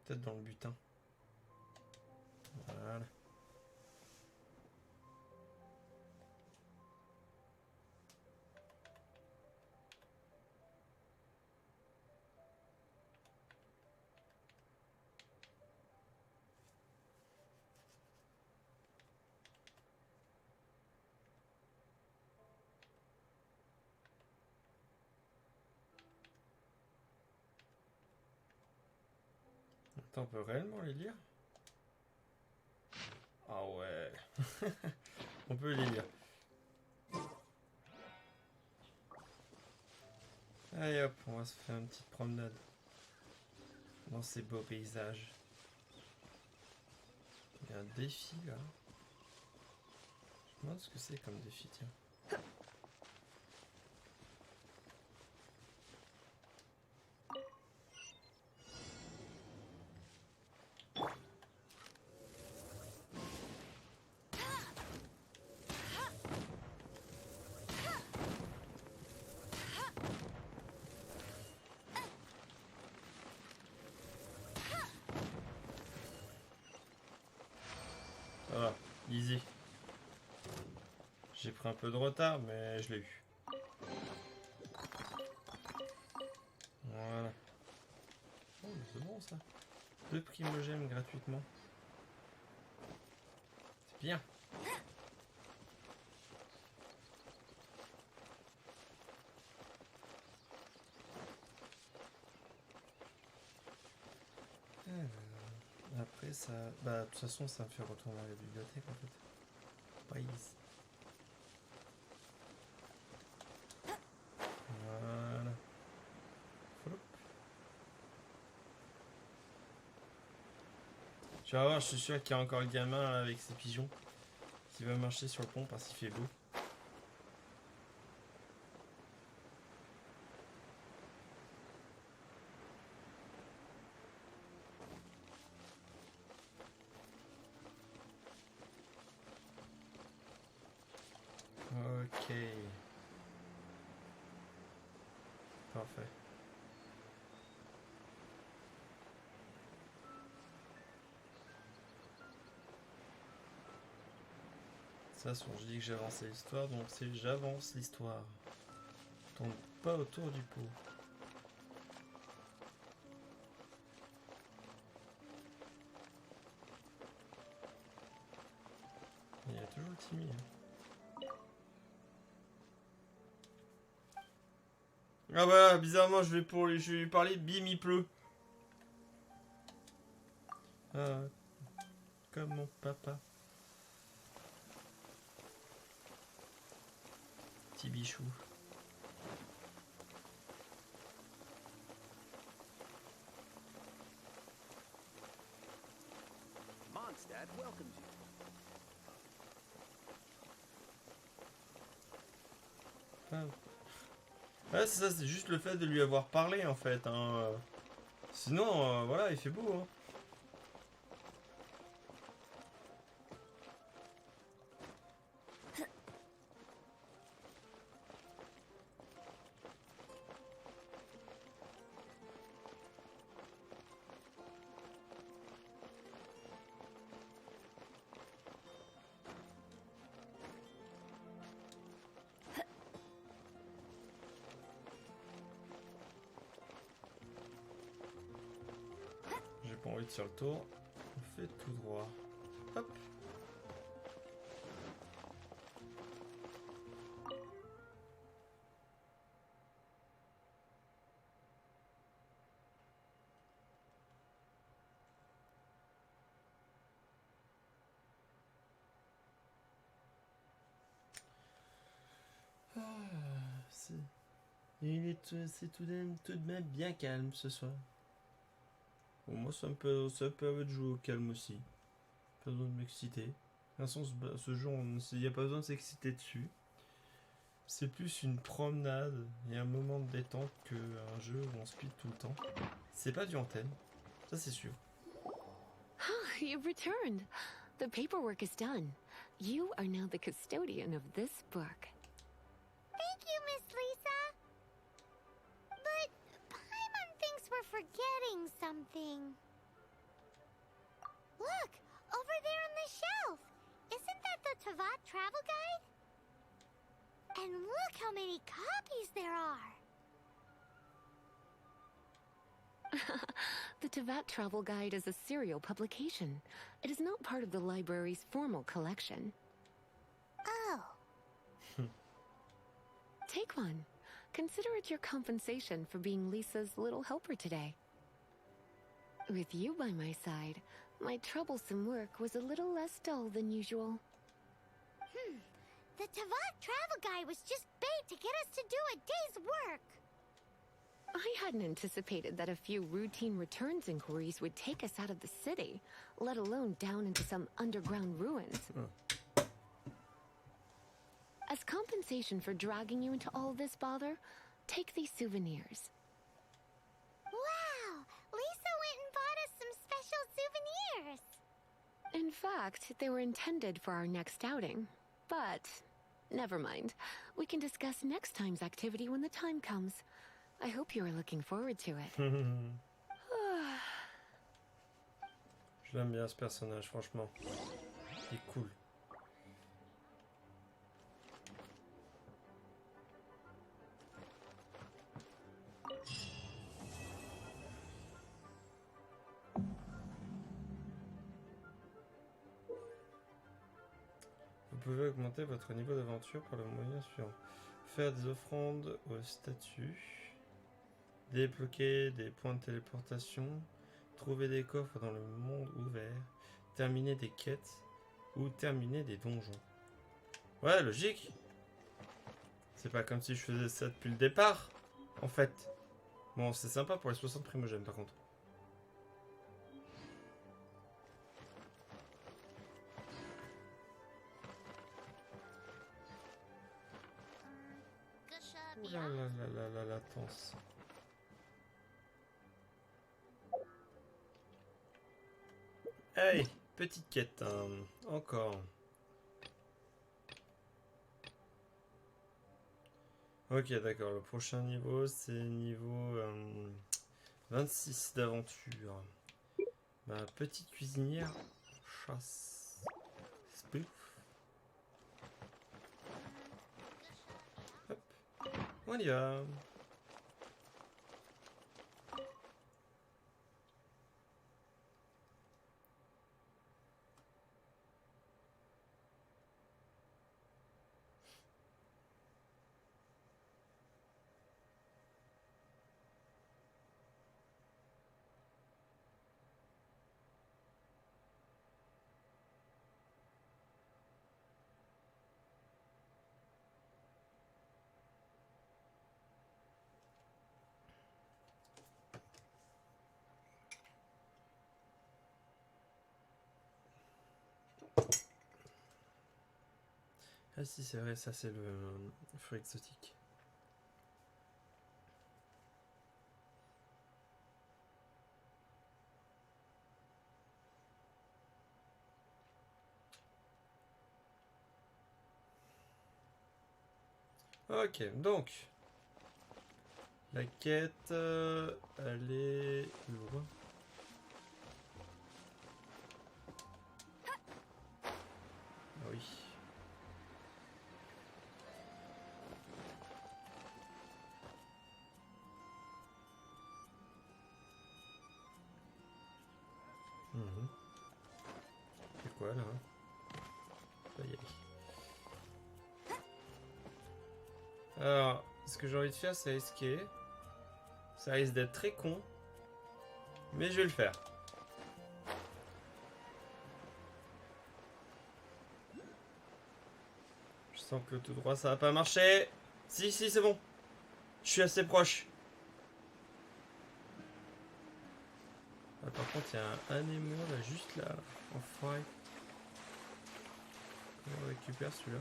Peut-être dans le butin. Voilà. Attends, on peut réellement les lire? Ah ouais. On peut les lire. Allez hop, on va se faire une petite promenade dans ces beaux paysages. Il y a un défi là. Je me demande ce que c'est comme défi, tiens. Ça va, easy. J'ai pris un peu de retard, mais je l'ai eu. Voilà. Oh, mais c'est bon ça. 2 primogèmes gratuitement. C'est bien. Bah, de toute façon, ça me fait retourner à la bibliothèque en fait. Pas ici. Voilà. Flop. Tu vas voir, je suis sûr qu'il y a encore le gamin là, avec ses pigeons qui va marcher sur le pont parce qu'il fait beau. Ok. Parfait. De toute façon, je dis que j'avance l'histoire, donc c'est j'avance l'histoire. Je tourne pas autour du pot. Il y a toujours le Timmy. Ah bah bizarrement je vais lui parler, bim il pleut. Ah, comme mon papa. Petit bichou. Mondstadt welcomes you. Ah. Ouais c'est ça, c'est juste le fait de lui avoir parlé en fait. Hein. Sinon, voilà, il fait beau. Hein. J'ai pas envie de faire le tour. On fait tout droit. Hop. Ah, c'est c'est tout de même bien calme ce soir. Bon, moi, ça me permet de jouer au calme aussi. Pas besoin de m'exciter. De toute façon, ce jeu, il n'y a pas besoin de s'exciter dessus. C'est plus une promenade et un moment de détente qu'un jeu où on speed tout le temps. C'est pas du antenne, ça c'est sûr. You've returned. The paperwork is done. You are now the custodian of this book. Thank you, Miss Lisa. But Paimon thinks we're forgetting something. Look, over there on the shelf. Isn't that the Tavat travel guide? And look how many copies there are. The Tavat Travel Guide is a serial publication. It is not part of the library's formal collection. Oh. Take one. Consider it your compensation for being Lisa's little helper today. With you by my side, my troublesome work was a little less dull than usual. The Tavat travel guide was just bait to get us to do a day's work. I hadn't anticipated that a few routine returns inquiries would take us out of the city, let alone down into some underground ruins. As compensation for dragging you into all this bother, take these souvenirs. Wow! Lisa went and bought us some special souvenirs. In fact, they were intended for our next outing. But, never mind. We can discuss next time's activity when the time comes. I hope you are looking forward to it. Je l'aime bien ce personnage, franchement. Il est cool. Vous pouvez augmenter votre niveau d'aventure par le moyen suivant. Faire des offrandes aux statues. Débloquer des points de téléportation. Trouver des coffres dans le monde ouvert. terminer des quêtes ou terminer des donjons. Ouais, logique. C'est pas comme si je faisais ça depuis le départ, en fait. Bon, c'est sympa pour les 60 primogènes, par contre. Oh là là là là là, latence. Hey, petite quête, hein. Encore. Ok, d'accord, le prochain niveau, c'est niveau 26 d'aventure. Bah, petite cuisinière, chasse. Spouf. Hop, on y va. Ah si, c'est vrai, ça c'est le fruit exotique. Ok, donc la quête, elle est loin. Ah oui. Mhm. C'est quoi là, hein? Ça y est. Alors, ce que j'ai envie de faire, c'est risquer. Ça risque d'être très con, mais je vais le faire. Je sens que le tout droit, ça va pas marcher. Si, si, c'est bon. Je suis assez proche. Ah, par contre, il y a un anémon là, juste là, en forêt. On récupère celui-là.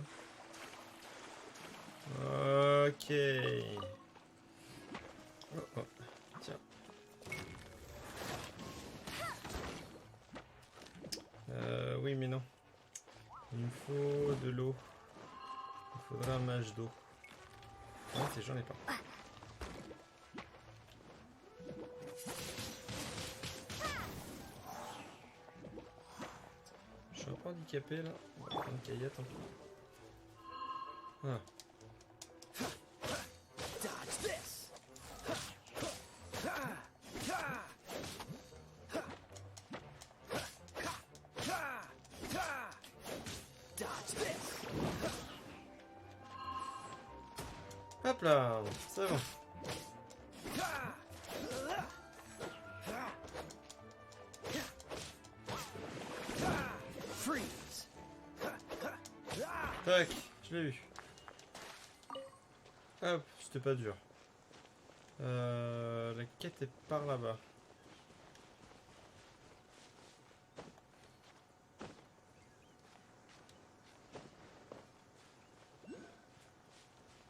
Ok. Oh, oh. Tiens. Oui, mais non. Il me faut de l'eau. Il faudra un mage d'eau. Ah, j'en ai pas. Je suis un peu handicapé là. On va prendre une caillette en plus. Ah. Hop là, c'est bon. Tac, je l'ai eu. Hop, c'était pas dur. La quête est par là-bas.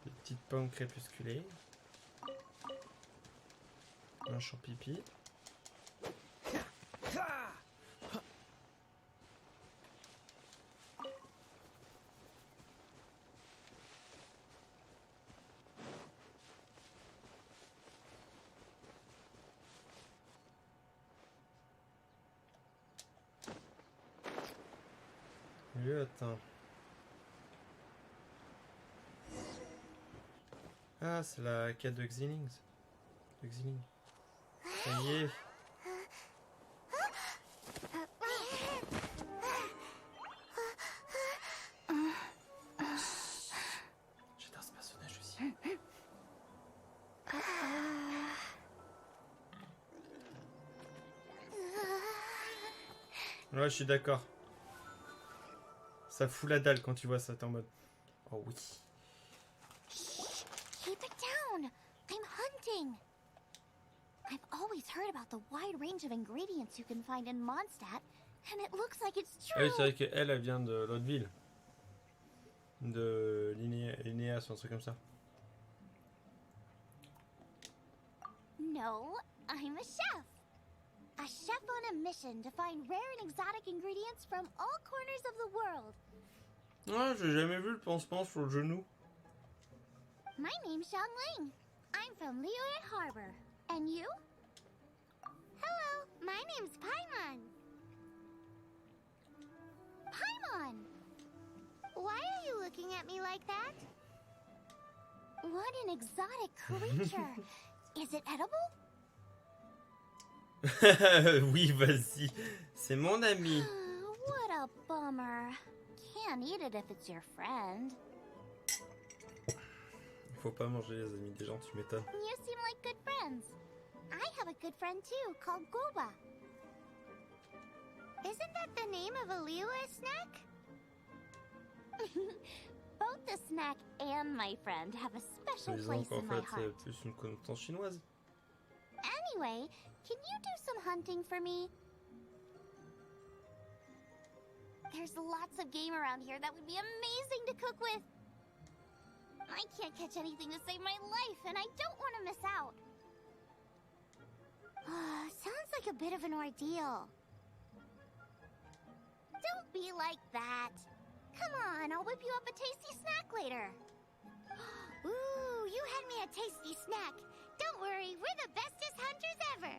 Des petites pommes crépusculées. Un champipi. Attends. Ah, c'est la quête de Xiling. Ça y est. J'adore ce personnage aussi. Ouais, je suis d'accord. Ça fout la dalle quand tu vois ça, t'es en mode... Oh oui. Shh! Keep it down! I'm hunting! I've always heard about the wide range of ingredients you can find in Mondstadt, and it looks like it's Ah oui, true! c'est vrai qu'elle, elle vient de l'autre ville. De Linéas ou un truc comme ça. No, I'm a chef! A chef on a mission to find rare and exotic ingredients from all corners of the world. Ouais, j'ai jamais vu le pansement sur le genou. My name's Xiangling. I'm from Liyue Harbor. And you? Hello, my name's Paimon. Paimon! Why are you looking at me like that? What an exotic creature! Is it edible? Oui, vas-y. C'est mon ami. What a bummer. Can't eat it if it's your friend. Faut pas manger les amis des gens, tu m'étonnes. You seem like good friends. I have a good friend too, called Goba. Isn't that the name of a Liyue snack? Both the snack and my friend have a special Disons place qu'en in my fait, heart. c'est plus une connotation chinoise. Anyway, can you do some hunting for me? There's lots of game around here that would be amazing to cook with. I can't catch anything to save my life, and I don't want to miss out. Sounds like a bit of an ordeal. Don't be like that. Come on, I'll whip you up a tasty snack later. Ooh, you had me a tasty snack. Don't worry, we're the bestest hunters ever.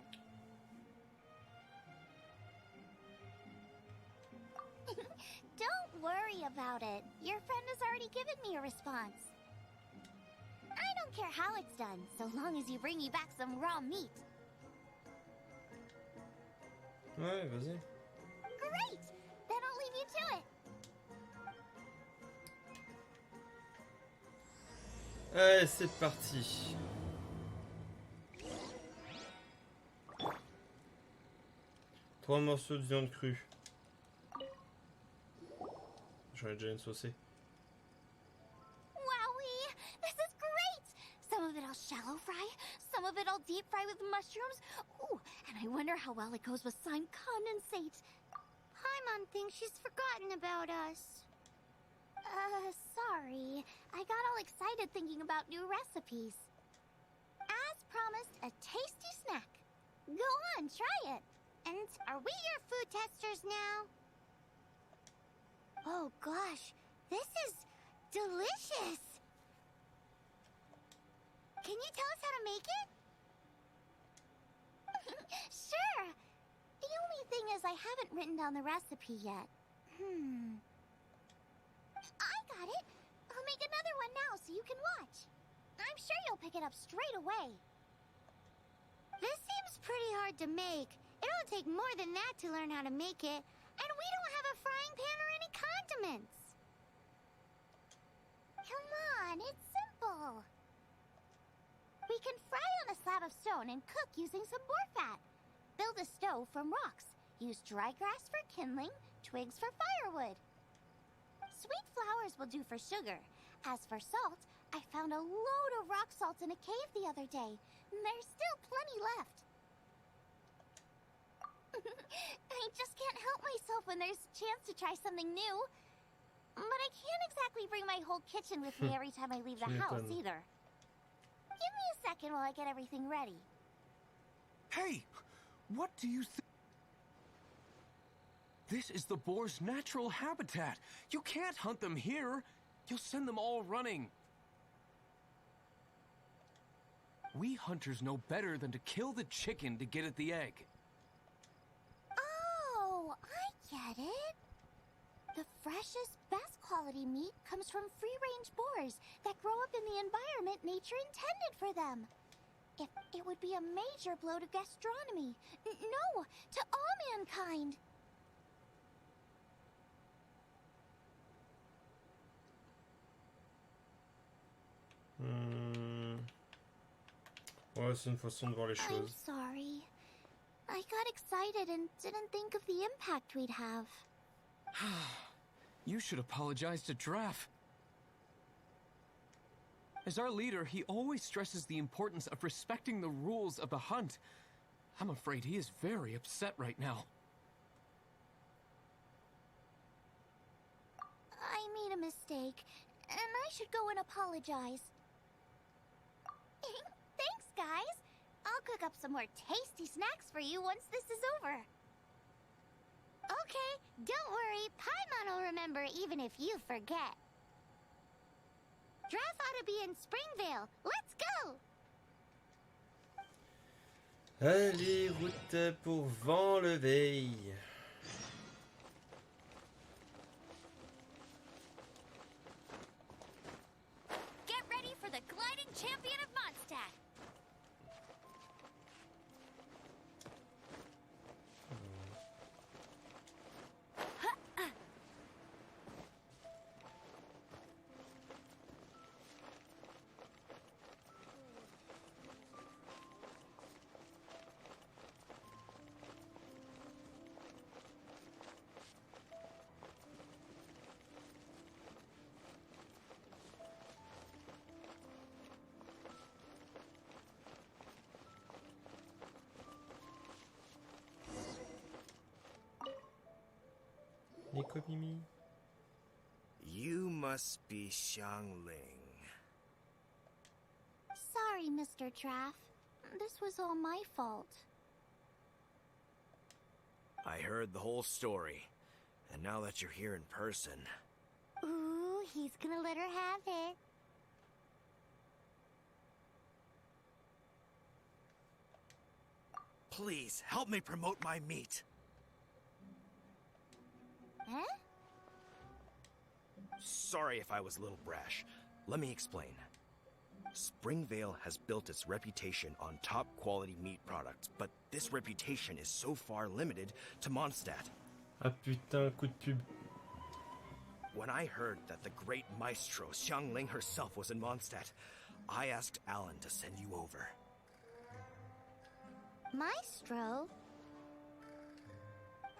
Don't worry about it. Your friend has already given me a response. I don't care how it's done, so long as you bring me back some raw meat. Ouais, vas-y. Great! Then I'll leave you to it. Allez, c'est parti. Trois morceaux de viande crue. J'en ai déjà une saucée. Wowie! This is great! Some of it I'll shallow fry, some of it I'll deep fry with mushrooms. Ooh, and I wonder how well it goes with slime condensate. Paimon thinks she's forgotten about us. Sorry. I got all excited thinking about new recipes. As promised, a tasty snack. Go on, try it. And are we your food testers now? Oh gosh, this is delicious! Can you tell us how to make it? Sure! The only thing is I haven't written down the recipe yet. I got it! I'll make another one now so you can watch. I'm sure you'll pick it up straight away. This seems pretty hard to make. It'll take more than that to learn how to make it. And we don't have a frying pan or any condiments. Come on, it's simple. We can fry on a slab of stone and cook using some boar fat. Build a stove from rocks. Use dry grass for kindling, twigs for firewood. Sweet flowers will do for sugar. As for salt, I found a load of rock salt in a cave the other day. There's still plenty left. I just can't help myself when there's a chance to try something new. But I can't exactly bring my whole kitchen with me every time I leave the house either. Give me a second while I get everything ready. Hey! What do you think? This is the boar's natural habitat. You can't hunt them here. You'll send them all running. We hunters know better than to kill the chicken to get at the egg. Oh, I get it. The freshest, best quality meat comes from free-range boars that grow up in the environment nature intended for them. It would be a major blow to gastronomy. No, to all mankind. Ouais, c'est une façon de voir les I'm choses. sorry. I got excited excited and didn't think of the impact we'd have. You should apologize to Draff. As our leader, he always stresses the importance of respecting the rules of the hunt. I'm afraid he is very upset right now. I made a mistake, and I should go and apologize. Thanks, guys. I'll cook up some more tasty snacks for you once this is over. Okay, don't worry. Paimon will remember even if you forget. Draft ought to be in Springvale. Let's go! Allez, route pour Vent-le-Veil. Get ready for the gliding champion of Mondstadt. Nico Mimi. You must be Xiangling. Sorry, Mr. Traff. This was all my fault. I heard the whole story, and now that you're here in person... Ooh, he's gonna let her have it. Please, help me promote my meat. Huh? Sorry if I was a little brash. Let me explain. Springvale has built its reputation on top-quality meat products, but this reputation is so far limited to Mondstadt. Ah putain, coup de pub. When I heard that the great maestro Xiangling herself was in Mondstadt, I asked Alan to send you over. Maestro?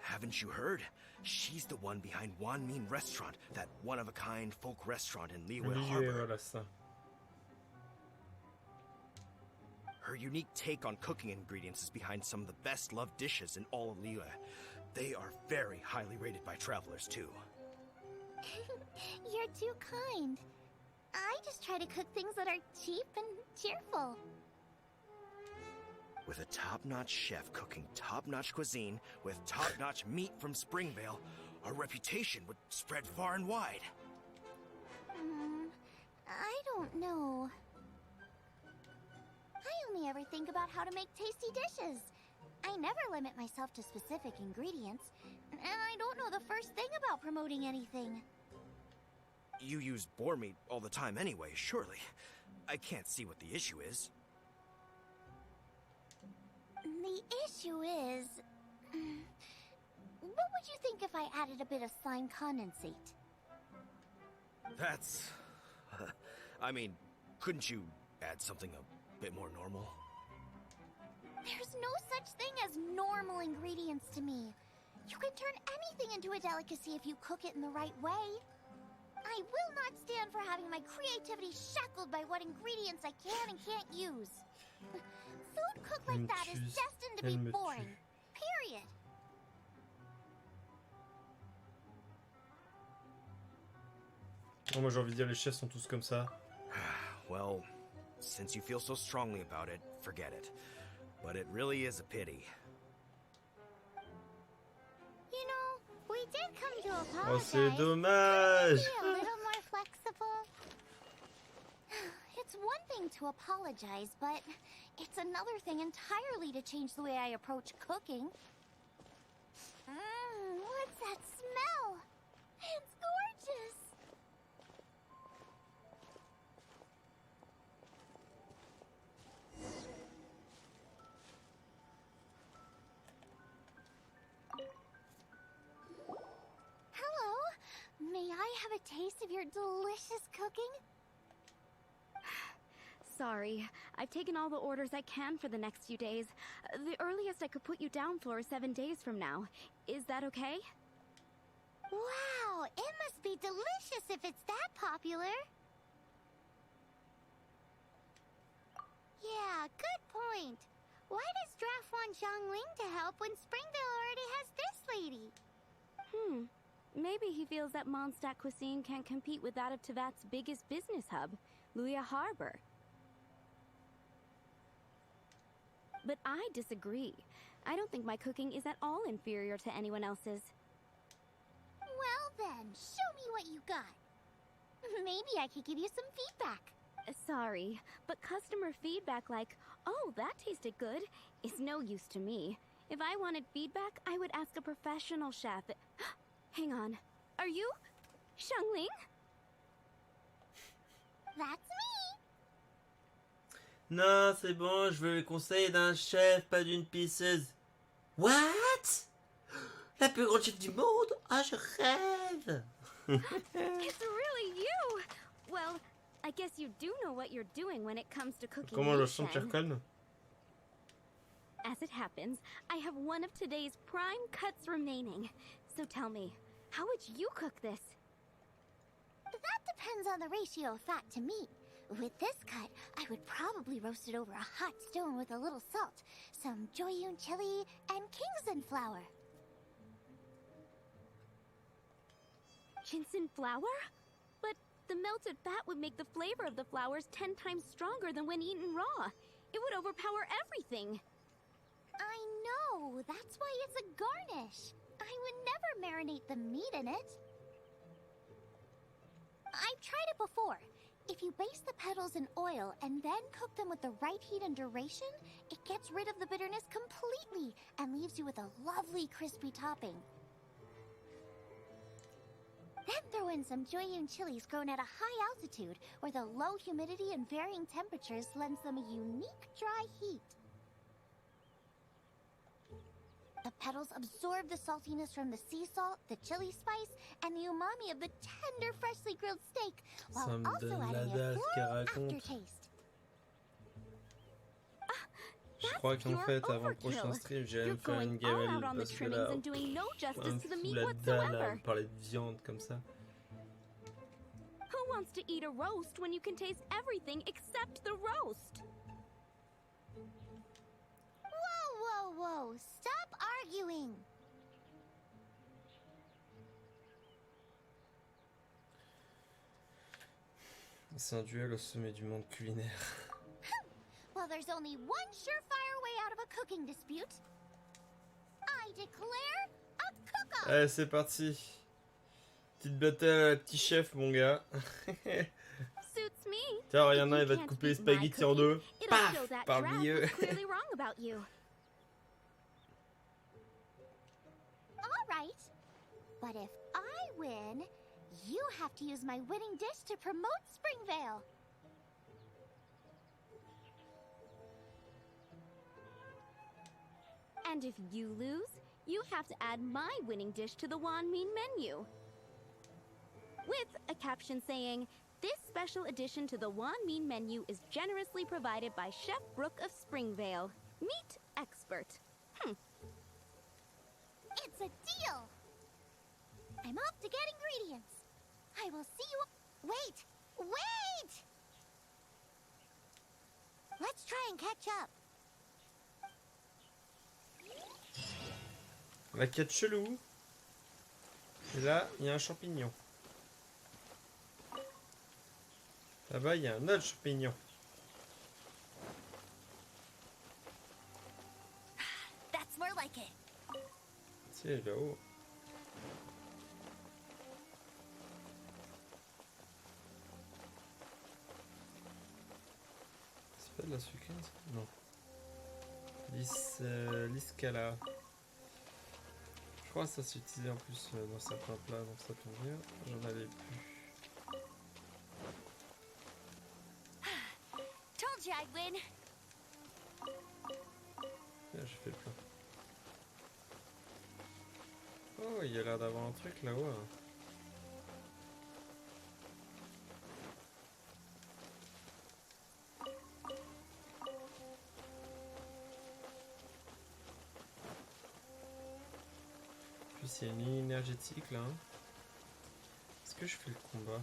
Haven't you heard? She's the one behind Wan Min Restaurant, that one-of-a-kind folk restaurant in Liyue Harbor. Voilà ça. Her unique take on cooking ingredients is behind some of the best-loved dishes in all of Liyue. They are very highly rated by travelers, too. You're too kind. I just try to cook things that are cheap and cheerful. With a top-notch chef cooking top-notch cuisine with top-notch meat from Springvale, our reputation would spread far and wide. I don't know. I only ever think about how to make tasty dishes. I never limit myself to specific ingredients, and I don't know the first thing about promoting anything. You use boar meat all the time anyway, surely. I can't see what the issue is. The issue is... What would you think if I added a bit of slime condensate? That's... I mean, couldn't you add something a bit more normal? There's no such thing as normal ingredients to me. You can turn anything into a delicacy if you cook it in the right way. I will not stand for having my creativity shackled by what ingredients I can and can't use. Food cooked like that is destined to be boring. Period. Oh, moi j'ai envie de dire les chefs sont tous comme ça. Well, since you feel so strongly about it, forget it. But it really is a pity. You know, we did come to apologize. Oh, c'est dommage. Be a little more flexible. It's one thing to apologize, but it's another thing entirely to change the way I approach cooking. What's that smell? It's gorgeous. Hello. May I have a taste of your delicious cooking? sorry. I've taken all the orders I can for the next few days. The earliest I could put you down for is 7 days from now. Is that okay? Wow, it must be delicious if it's that popular. Yeah, good point. Why does Draft want Zhongling to help when Springvale already has this lady? Maybe he feels that Mondstadt cuisine can't compete with that of Tevat's biggest business hub, Luya Harbor. But I disagree. I don't think my cooking is at all inferior to anyone else's. Well then, show me what you got. Maybe I could give you some feedback. Sorry, but customer feedback like, "Oh, that tasted good," is no use to me. If I wanted feedback, I would ask a professional chef. Hang on. Are you Zhongling? That's me. Non, c'est bon, je veux le conseil d'un chef, pas d'une pisseuse. What? La plus grande chef du monde? Ah, je rêve. It's really you! Well, I guess you do know what you're doing when it comes to cooking. Comment le Shen. sentir calme? As it happens, I have one of today's prime cuts remaining. So tell me, how would you cook this? That depends on the ratio of fat to meat. With this cut, I would probably roast it over a hot stone with a little salt, some Joyun chili, and Kingston flour. Ginseng flour? But the melted fat would make the flavor of the flowers 10 times stronger than when eaten raw. It would overpower everything. I know, that's why it's a garnish. I would never marinate the meat in it. I've tried it before. If you baste the petals in oil and then cook them with the right heat and duration, it gets rid of the bitterness completely and leaves you with a lovely crispy topping. Then throw in some Joyun chilies grown at a high altitude where the low humidity and varying temperatures lends them a unique dry heat. The petals absorb the saltiness from the sea salt, the chili spice, and the umami of the tender, freshly grilled steak, while Ça me also donne adding la a dalle floral qu'elle raconte. aftertaste. Je crois qu'en pure fait, avant le overkill. prochain stream, j'irai You're me faire going une all out gamelle on the parce que trimmings là, and doing no un justice to the fou meat la dalle à whatsoever. me parler de viande comme ça. Who wants to eat a roast when you can taste everything except the roast? Whoa, whoa, whoa! Stop arguing! C'est un duel au sommet du monde culinaire. Well, there's only one surefire way out of a cooking dispute. I declare a cook-off! Allez, c'est parti. Petite bataille à petit chef, mon gars. Suits me. Tiens, If il y en a, you il va te can't couper les beat my spaghettis en cooking, deux. it'll show Paf! that Par le Draft milieu. was clearly wrong about you. All right. But if I win, you have to use my winning dish to promote Springvale. And if you lose, you have to add my winning dish to the Wan Min menu. With a caption saying, "This special addition to the Wan Min menu is generously provided by Chef Brooke of Springvale, meat expert." It's a deal. I'm off to get ingredients. I will see you. Wait! Wait! Let's try and catch up. La quête chelou. Et là, il y a un champignon. Là-bas, il y a un autre champignon. That's more like it. C'est là-haut. C'est pas de la sucrine, ça? Non. L'iscala. Je crois que ça s'utilisait en plus dans certains plats, donc ça tombe bien. J'en avais plus. Told you I'd win. Tiens, j'ai fait le plein. Oh, il y a l'air d'avoir un truc là-haut. Hein. s'il y a une ligne énergétique là. Est-ce que je fais le combat?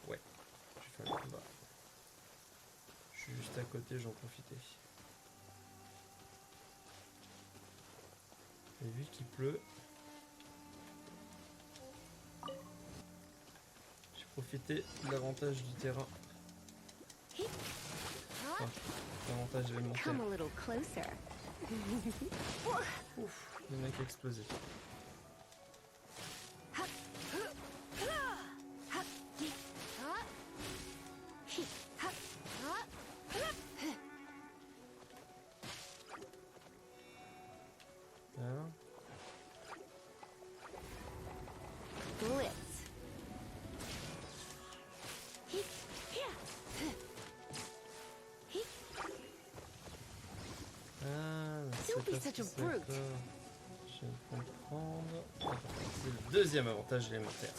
Ouais, je vais faire le combat. Je suis juste à côté, j'en profitais. Et vu qu'il pleut, j'ai profité de l'avantage du terrain. Enfin, l'avantage élémentaire. Come a little closer. Ouf, le mec a explosé. Hein? Blitz. Ah, Don't be c'est such a parce que brute. ça, je vais comprendre. C'est le deuxième avantage élémentaire.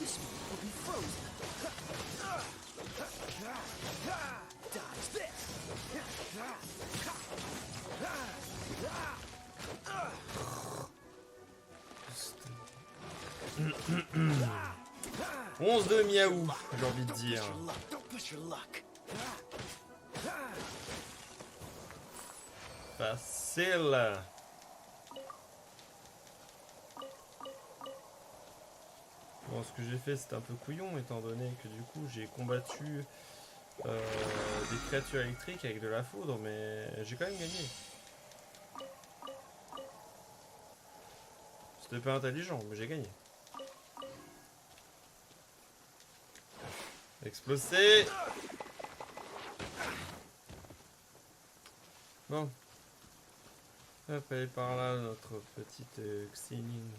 « 11 de miaou », j'ai envie de dire. Facile. Bon, ce que j'ai fait, c'était un peu couillon, étant donné que du coup, j'ai combattu des créatures électriques avec de la foudre, mais j'ai quand même gagné. C'était pas intelligent, mais j'ai gagné. Explosé. Bon. Hop, elle est par là, notre petite Xining.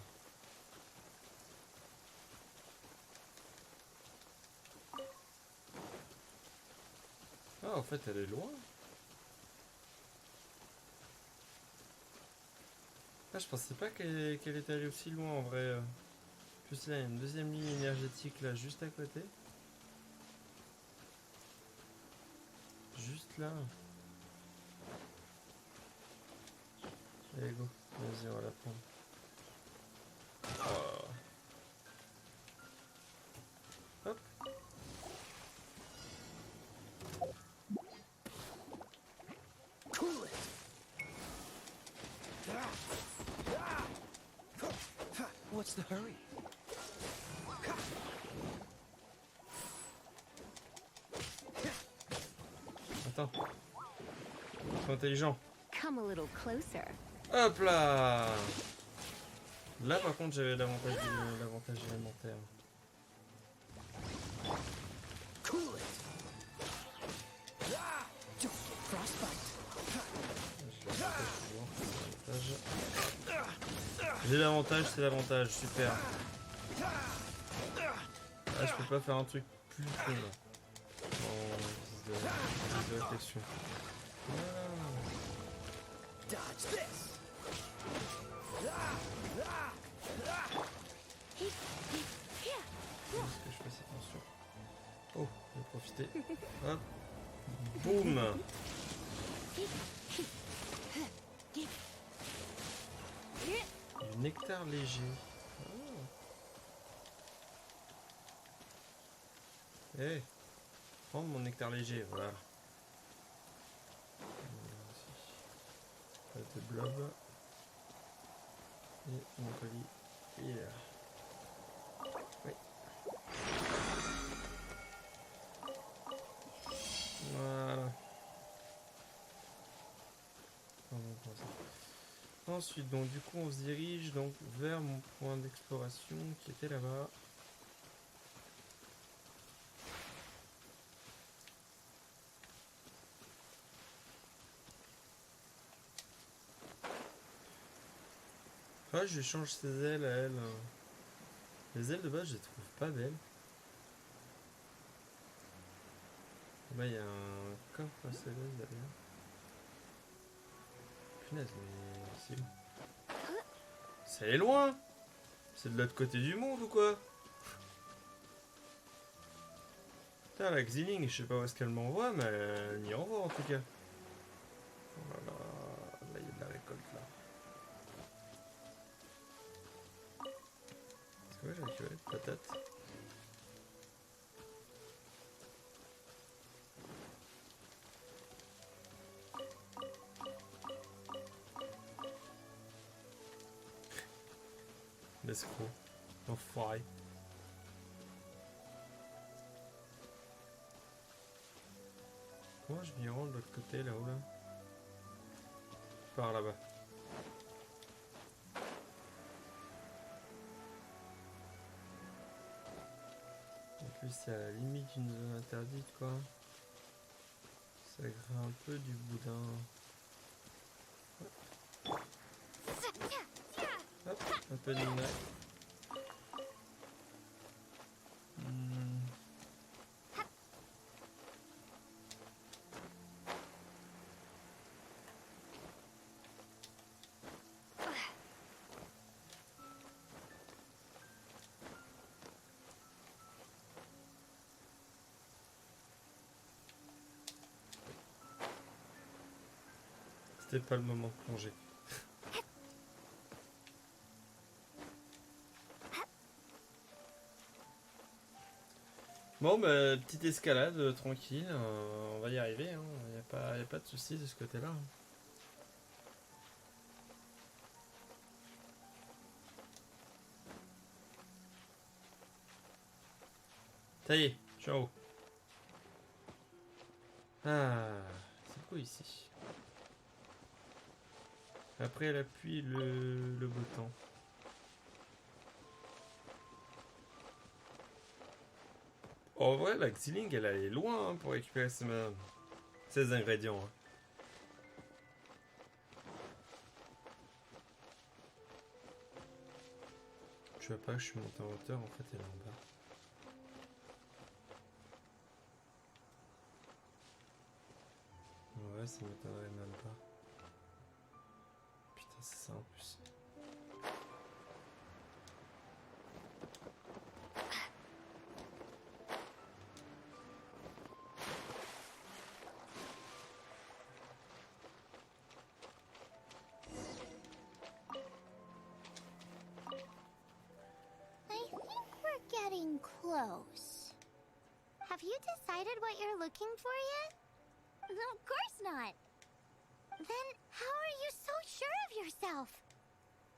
Ah, en fait, elle est loin. Ah, je pensais pas qu'elle était allée aussi loin en vrai. Plus là, il y a une deuxième ligne énergétique là, juste à côté. Juste là. Allez, go. Vas-y, on va la prendre. Oh. Hop. What's the hurry? Attends. Sois intelligent. Come a little closer. Hop là. Là par contre j'avais l'avantage élémentaire. J'ai l'avantage, c'est l'avantage, super. Ah, je peux pas faire un truc plus con là. De réflexion. Est-ce que je fais attention? Oh, je vais profiter. Hop. Boum. Du nectar léger. Oh. Hey. Prends mon nectar léger, voilà. Pas de blob. Et mon colis. Il est là. Oui. Voilà. Ensuite, donc du coup, on se dirige donc vers mon point d'exploration qui était là-bas. Ah, je change ses ailes à elle. Les ailes de base, je les trouve pas belles. Là, il y a un coffre à céleste derrière. Punaise, mais c'est où? C'est loin! C'est de l'autre côté du monde ou quoi? Putain, la Xiling, je sais pas où est-ce qu'elle m'envoie, mais elle m'y envoie en tout cas. Oh là là, là il y a de la récolte là. Ouais, j'ai récupéré une patate. L'escroc. Enfoiré. Comment je m'y rends de l'autre côté là-haut là? Par là-bas. En plus c'est à la limite d'une zone interdite quoi. Ça grimpe un peu du boudin. Hop, un peu de midnight. C'était pas le moment de plonger. Bon, bah, petite escalade tranquille, on va y arriver, hein. Y a pas de soucis de ce côté-là. Ça y est, je suis en haut. Ah, c'est beau ici. Après la pluie, le beau temps. En vrai, la Xiling, elle est loin hein, pour récupérer ses ingrédients. Hein. Je vois pas que je suis monté en hauteur, en fait, elle est en bas. Ouais, ça m'étonnerait même pas. Putain, c'est ça en plus. I think we're getting close. Have you decided what you're looking for yet? Of course not. Then how are you so sure of yourself?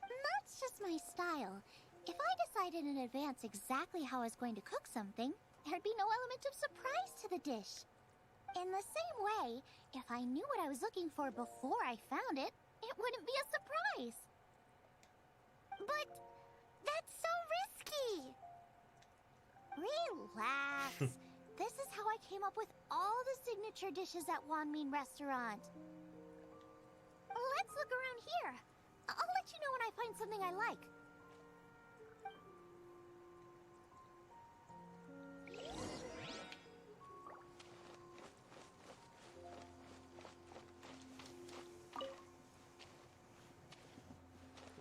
That's just my style. If I decided in advance exactly how I was going to cook something, there'd be no element of surprise to the dish. In the same way, if I knew what I was looking for before I found it, it wouldn't be a surprise. But that's so risky. Relax. This is how I came up with all the signature dishes at Wanmin Restaurant. Let's look around here. I'll let you know when I find something I like.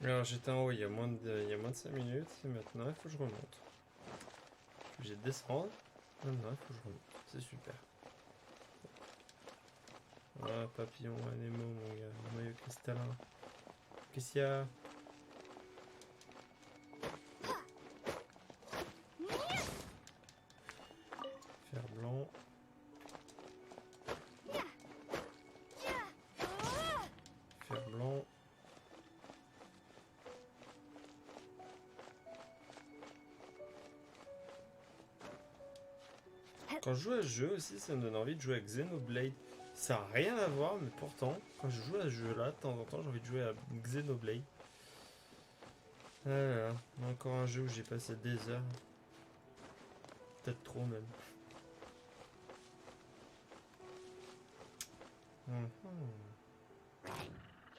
Alors j'étais en haut il y a moins de 5 minutes et maintenant il faut que je remonte. J'ai descendu. Maintenant il faut que je remonte. C'est super. Ah papillon, anémo mon gars. Le maillot cristallin. Qu'est-ce qu'il y a? Fer blanc. Fer blanc. Quand je joue à ce jeu aussi, ça me donne envie de jouer à Xenoblade. Ça n'a rien à voir, mais pourtant, quand je joue à ce jeu-là, de temps en temps, j'ai envie de jouer à Xenoblade. Ah là là, encore un jeu où j'ai passé des heures. Peut-être trop même.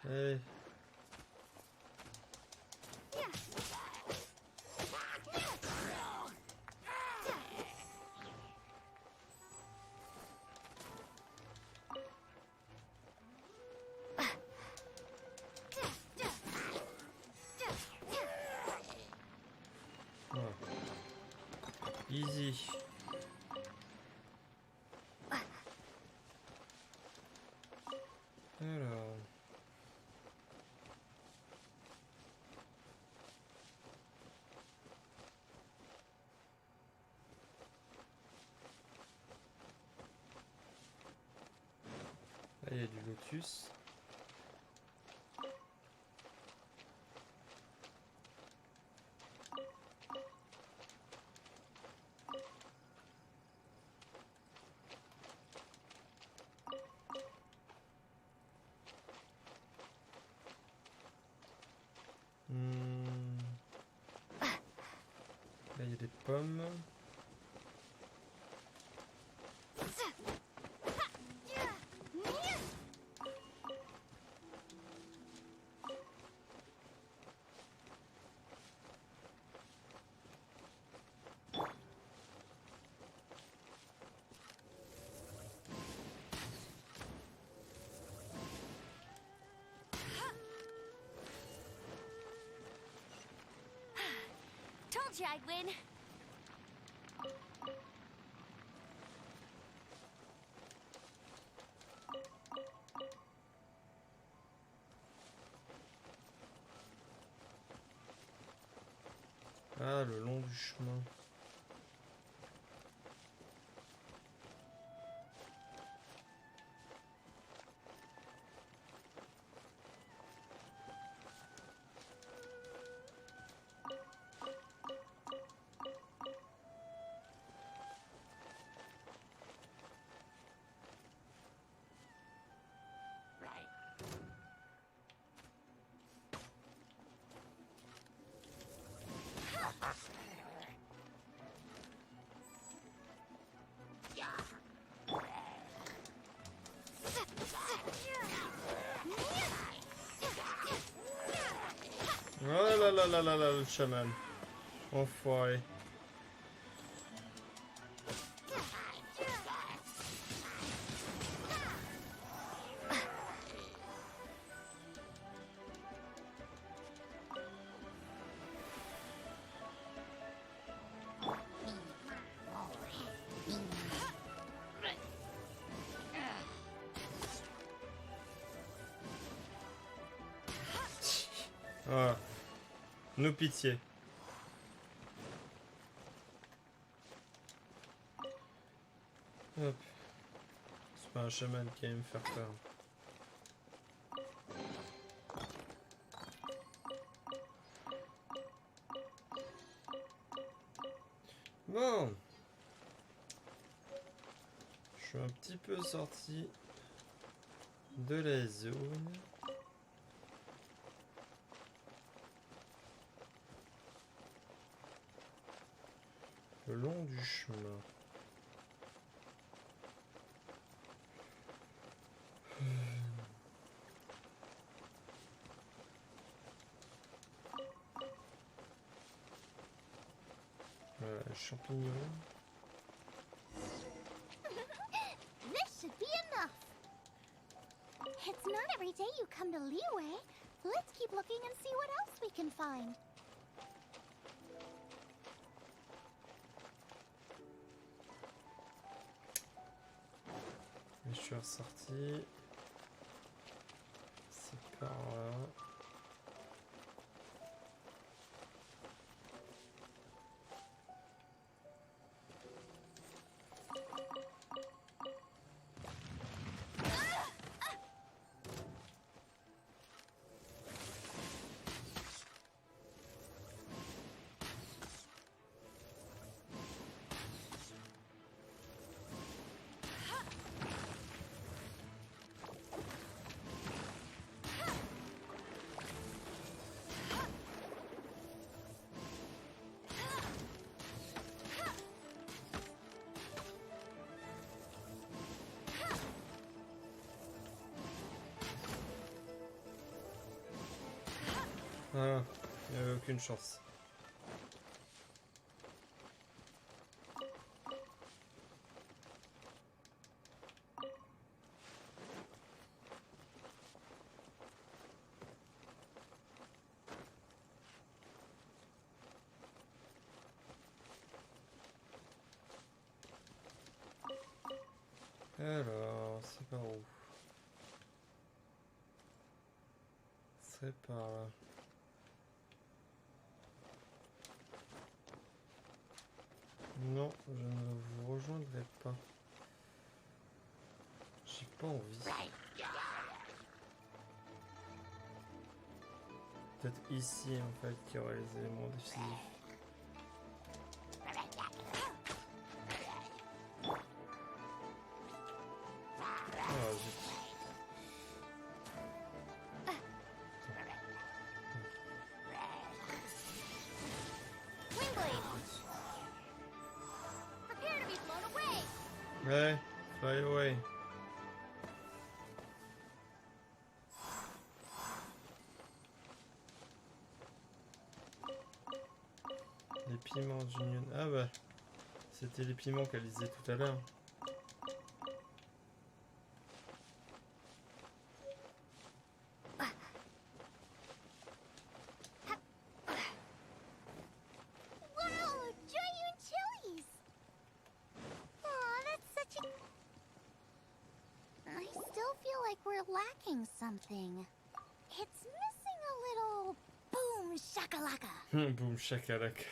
Allez. Easy. Alors. il y a du lotus. Là, il y a des pommes. Told you I'd win. Ah, le long du chemin. Oh là là là là là, le chaman. Enfoiré. Ah. Nous pitié. Hop. C'est pas un chaman qui aime me faire peur. Bon. Je suis un petit peu sorti de la zone. Le long du chemin. Voilà, champignons. This should be enough. It's not every day you come to Liyue. Let's keep looking and see what else we can find. Je suis ressorti. C'est par là. Ah, il n'y avait aucune chance. Alors, c'est par où? C'est par là. Non, je ne vous rejoindrai pas. J'ai pas envie. peut-être ici en fait qu'il y aurait les éléments décisifs. Ah zut. Prepare to be blown away. Ouais, fly away. Les piments d'union. Ah bah, c'était les piments qu'elle disait tout à l'heure. Wow, Joyun chilies. Aw, that's such a... I still feel like we're lacking something. It's missing a little boom shakalaka. Boom shakalaka.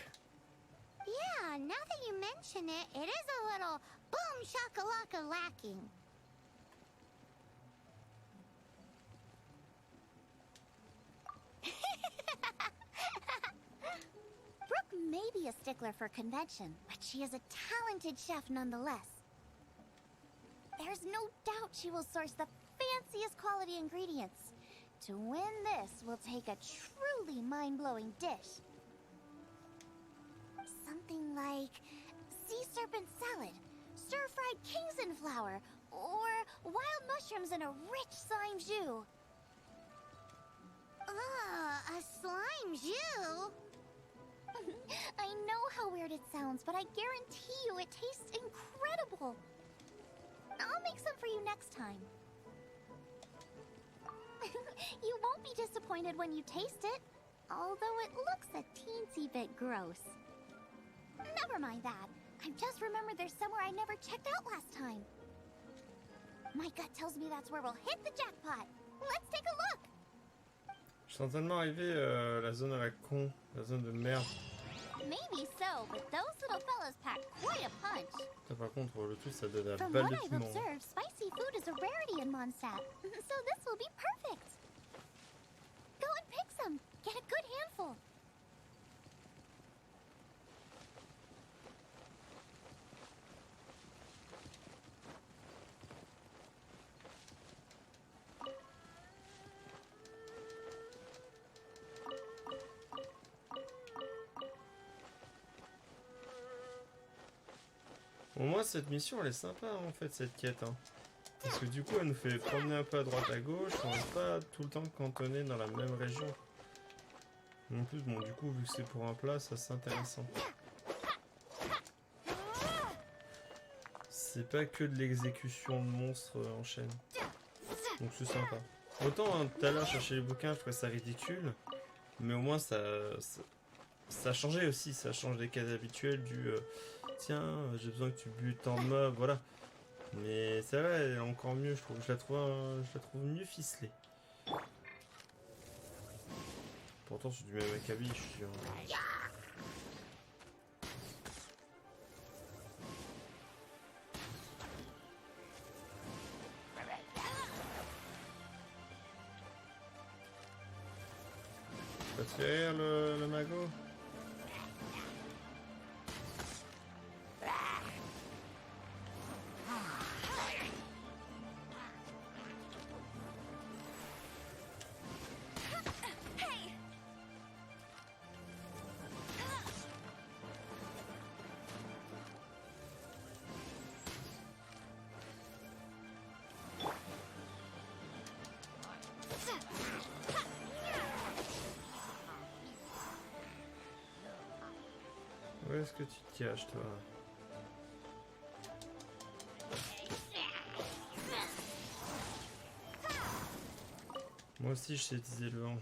Yeah, now that you mention it, it is a little boom shakalaka lacking. Brooke may be a stickler for convention, but she is a talented chef nonetheless. There's no doubt she will source the fanciest quality ingredients. To win this will take a truly mind-blowing dish. Something like sea serpent salad, stir-fried Kingston flour, or wild mushrooms in a rich slime jus. A slime jus? I know how weird it sounds, but I guarantee you it tastes incredible. I'll make some for you next time. You won't be disappointed when you taste it, although it looks a teensy bit gross. Never mind that. I just remembered there's somewhere I never checked out last time. My gut tells me that's where we'll hit the jackpot. Let's take a look. Je suis tellement arrivé la zone à la con, la zone de merde. Maybe so, but those little fellas pack quite a punch. Ça, par contre, le tout, ça donne la From balle what de I've piment. observed, spicy food is a rarity in Mondstadt, so this will be perfect. Go and pick some. Get a good handful. Au moins, cette mission, elle est sympa, en fait, cette quête. Hein. Parce que du coup, elle nous fait promener un peu à droite à gauche, on n'est pas tout le temps cantonné dans la même région. En plus, bon, du coup, vu que c'est pour un plat, ça c'est intéressant. C'est pas que de l'exécution de monstres en chaîne. Donc c'est sympa. Autant hein, tout à l'heure, chercher les bouquins, je trouvais ça ridicule. Mais au moins, ça a changé aussi. Ça change des quêtes habituelles du... tiens, j'ai besoin que tu butes en mob, voilà. Mais celle-là, elle est encore mieux, je trouve. Je la trouve mieux ficelée. Pourtant, c'est du même acabit, je suis sûr. Ça te fait rire le magot? Où est-ce que tu te caches, toi? Moi aussi, je sais utiliser le vent.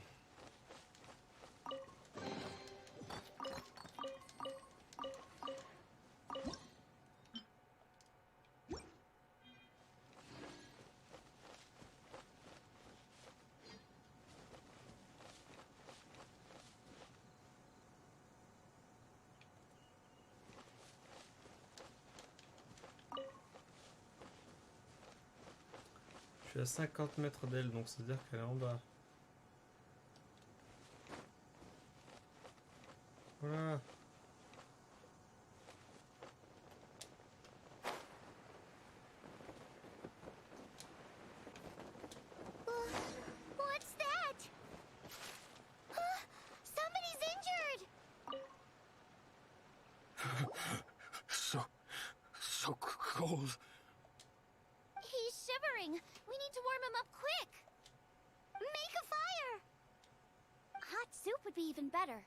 Je suis à 50 mètres d'elle, donc c'est-à-dire qu'elle est en bas. Voilà. What's that? Somebody's injured! So cold. He's shivering. We need to warm him up quick. Make a fire! Hot soup would be even better.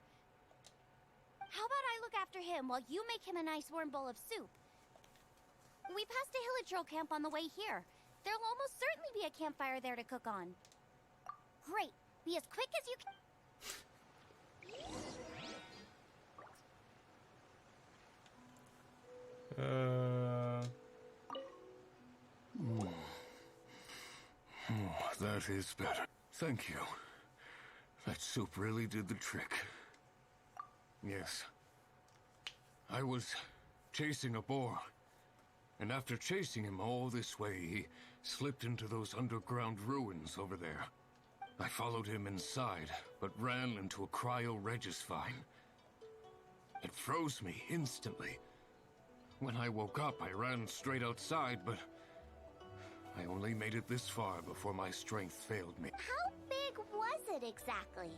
How about I look after him while you make him a nice warm bowl of soup? We passed a Hilichurl camp on the way here. There'll almost certainly be a campfire there to cook on. Great. Be as quick as you can. That is better. Thank you. That soup really did the trick. Yes. I was chasing a boar. And after chasing him all this way, he slipped into those underground ruins over there. I followed him inside, but ran into a cryo-regis vine. It froze me instantly. When I woke up, I ran straight outside, but I only made it this far before my strength failed me. How big was it exactly?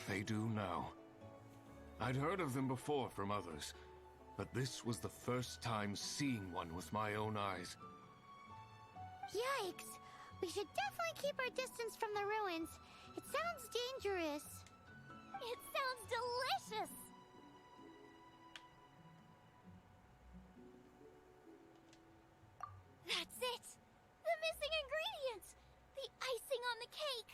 They do now. I'd heard of them before from others, but this was the first time seeing one with my own eyes. Yikes! We should definitely keep our distance from the ruins. It sounds dangerous. It sounds delicious! That's it! The missing ingredients! The icing on the cake!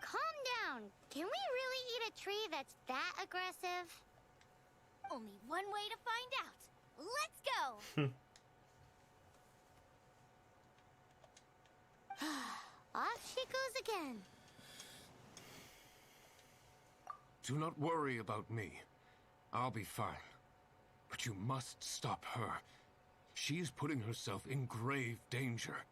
Calm down. Can we really eat a tree that's that aggressive? Only one way to find out. Let's go! Off she goes again. Do not worry about me. I'll be fine. But you must stop her. She is putting herself in grave danger.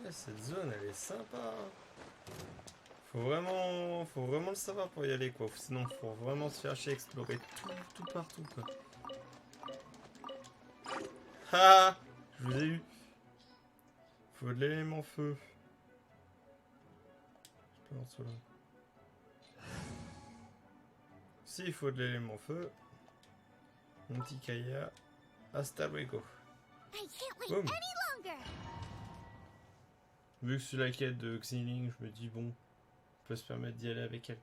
Cette zone, elle est sympa. Faut vraiment le savoir pour y aller, quoi. Sinon, faut vraiment se faire chier explorer tout partout, quoi. Ah, je vous ai eu. Faut de l'élément feu. Je peux en dessous là. Si, il faut de l'élément feu. Mon petit Kaya. Hasta luego. I can't wait Boom. any longer. Vu que c'est la quête de Xiling, je me dis bon, on peut se permettre d'y aller avec elle.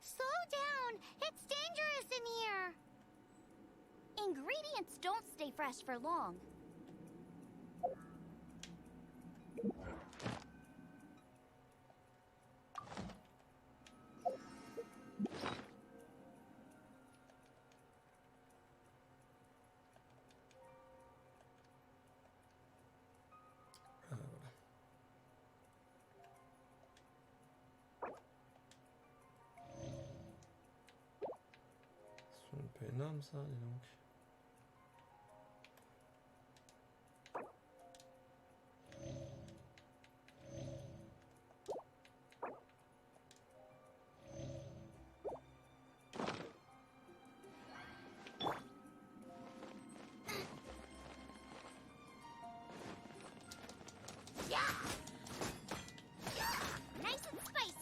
Slow down. It's dangerous in here. Ingredients don't stay fresh for long. C'est un peu énorme ça, dis donc. Nice and spicy.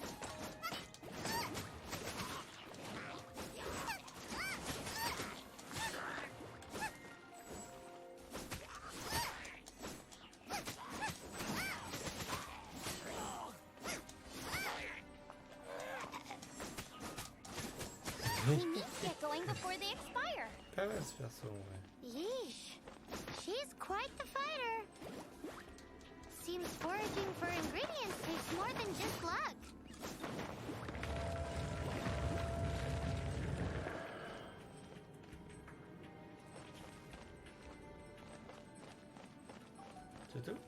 We need to get going before they expire. pas mal ce perso en vrai. Yeesh. She's quite the fighter. Seems foraging for ingredients takes more than just luck. C'est tout?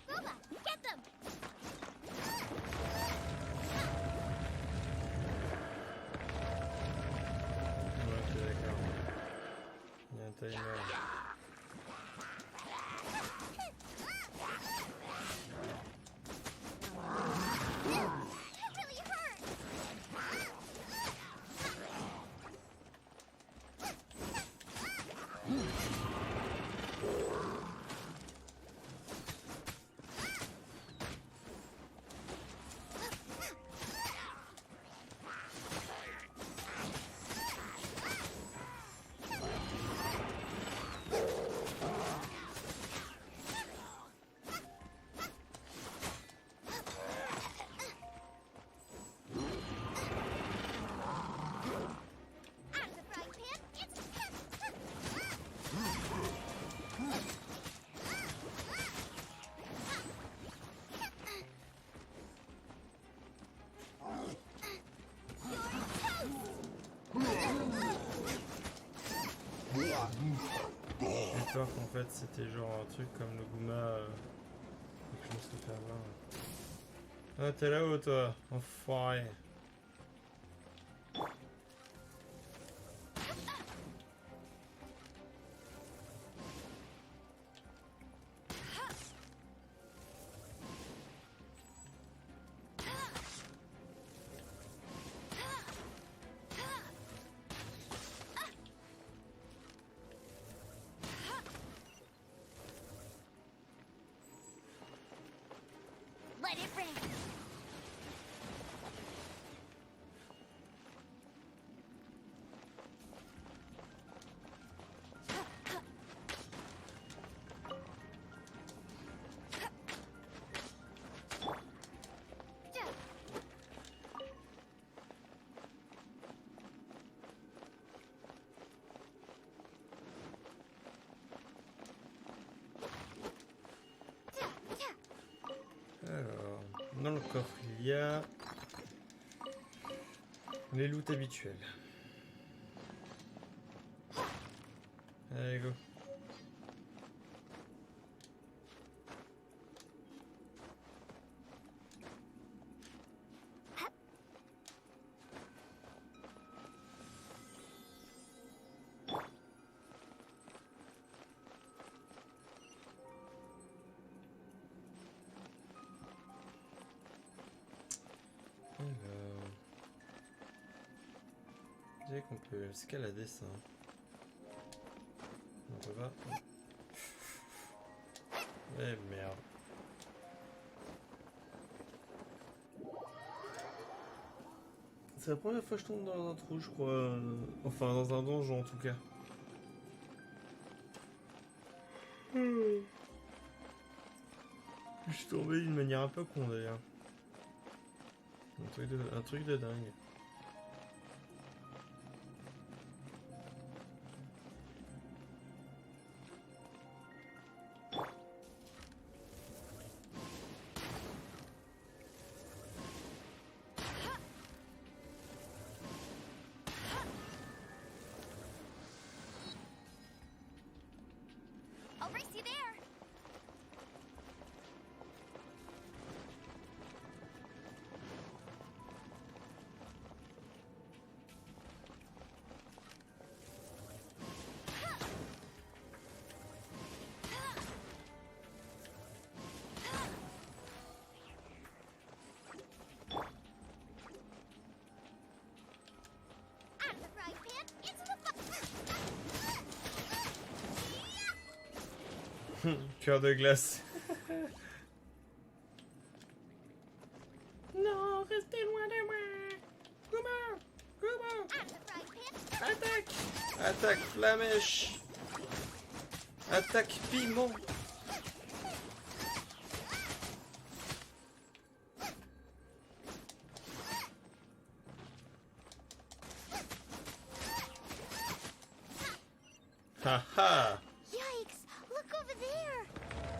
Boba, get them! Ouais, ok, d'accord. Il y a un timer. That really hurt! Out of the frying pan, it's... J'ai peur qu'en fait c'était genre un truc comme le Guma que je me suis fait avoir. Ah, t'es là-haut toi, enfoiré. Let it rain. Alors, dans le coffre il y a les loots habituels. Allez go. Vous savez qu'on peut escalader ça. On peut pas. Eh merde. C'est la première fois que je tombe dans un trou, je crois. Enfin, dans un donjon en tout cas. Je suis tombé d'une manière un peu con d'ailleurs. Un truc de dingue. I'll race you there. Out of the frying pan, into the Cœur de glace. Non, restez loin de moi. Guma, Guma, out of the frying pan. attaque, attaque flamèche, attaque piment. Haha. Yikes! Look over there.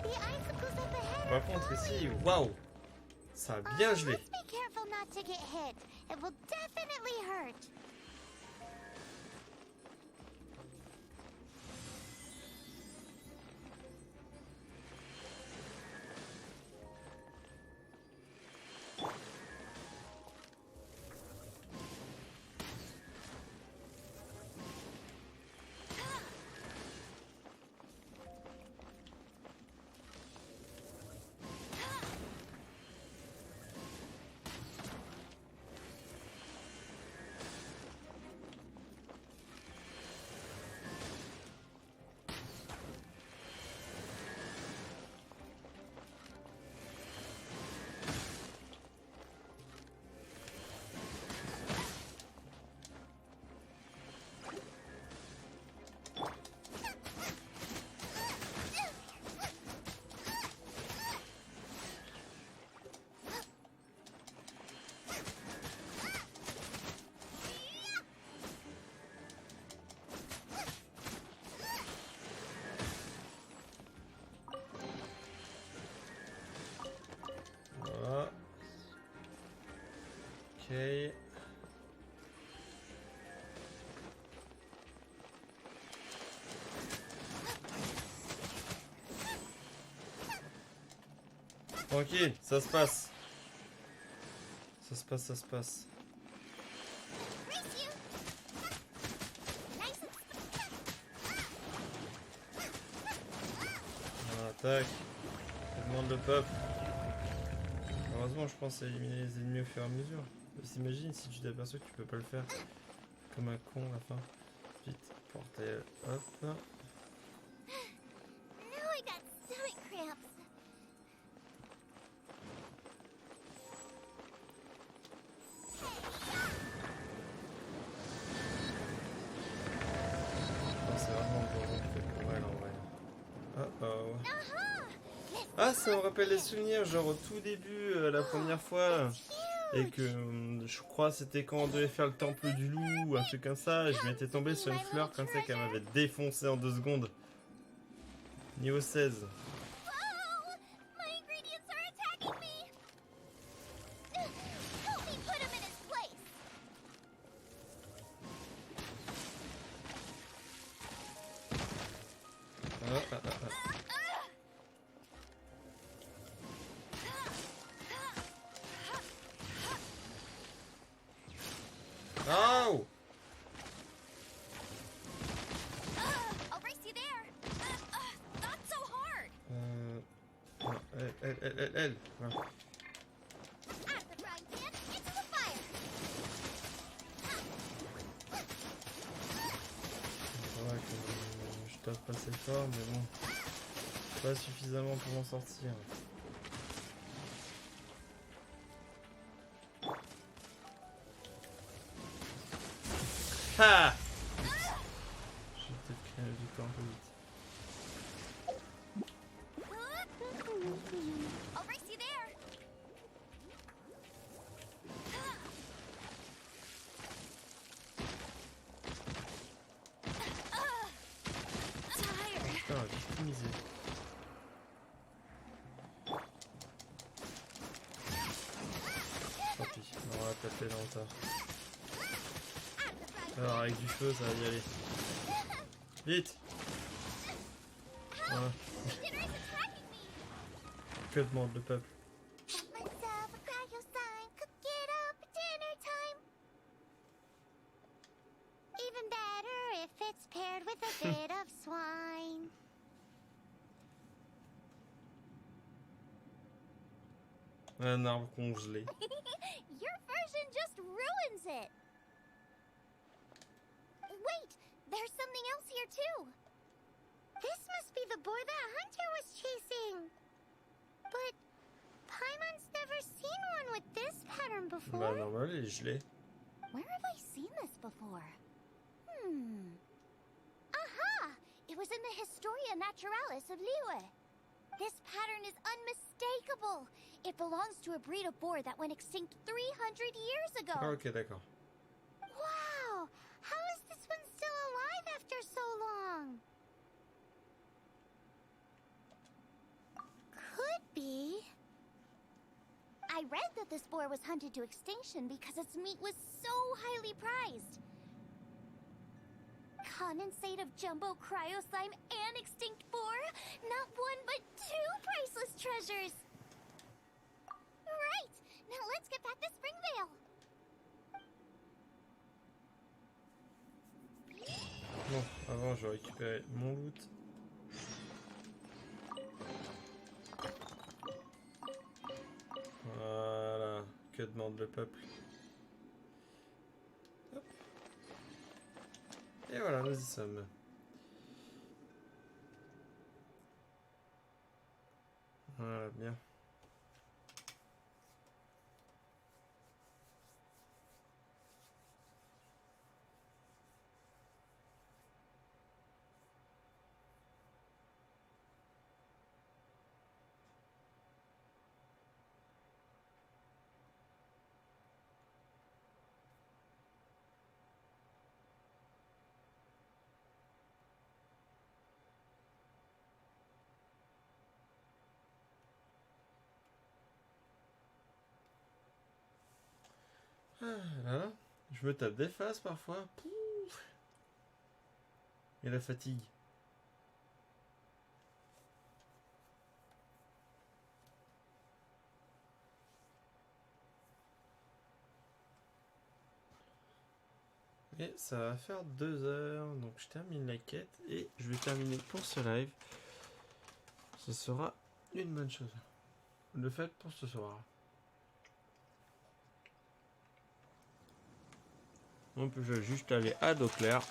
The icicles up ahead Par are contre ici, falling. waouh, ça a bien gelé. Let's be careful not to get hit. It will definitely hurt. Voilà. Ok. Tranquille, ça se passe. Ça se passe, ça se passe. Race you. Nice. Voilà, tac. Je demande le peuple. Heureusement, je pense à éliminer les ennemis au fur et à mesure. T'imagines si tu t'aperçois que tu peux pas le faire. Comme un con à la fin. Vite, portail, hop. Now I got stomach cramps. Oh, c'est vraiment bon, fait pour elle en vrai. Oh oh. Aha! Ah, ça me rappelle des souvenirs, genre au tout début, la première fois. Et que je crois c'était quand on devait faire le temple du loup ou un truc comme ça. Et je m'étais tombé sur une fleur comme ça qu'elle m'avait défoncé en 2 secondes. Niveau 16. Whoa! My ingredients are attacking me! Help me put him in his place! Ah, ah, ah, ah. Oh! I'll race you there. Not so hard. Non, elle. Voilà. Out of the frying pan, into the fire! C'est vrai que je tape pas assez fort, mais bon. Pas suffisamment pour m'en sortir. Ha! Je vais peut-être créer du temps un peu vite. I'll race you there. Tired. Putain, j'ai tout misé. Tant pis, on va taper dans le tas. Alors avec du feu, ça va y aller. Vite! Voilà. Dinner is attacking me! Que demande le peuple? Got myself a fragile sign. Cook it up, dinner time. Even better if it's paired with a bit of swine. Un arbre congelé. Your version just ruins it. Wait, there's something else here too. This must be the boar that Hunter was chasing. But Paimon's never seen one with this pattern before. Bah normal, il est gelé. Where have I seen this before? Aha! It was in the Historia Naturalis of Liyue. This pattern is unmistakable. It belongs to a breed of boar that went extinct 300 years ago. Ah, ok, d'accord. Wow! How is this one still alive after so long? that this boar was hunted to extinction because its meat was so highly prized. Condensate of jumbo cryo slime and extinct boar? Not one, but two priceless treasures! Right! Now let's get back to Springvale! Bon, avant je récupérais mon loot. Voilà, que demande le peuple. Hop. Et voilà, nous y sommes. Voilà, bien. Ah là là, je me tape des phases parfois. Pouf. Et la fatigue. Et ça va faire 2 heures, donc je termine la quête et je vais terminer pour ce live. Ce sera une bonne chose. Le fait pour ce soir. On peut juste aller à dos clair.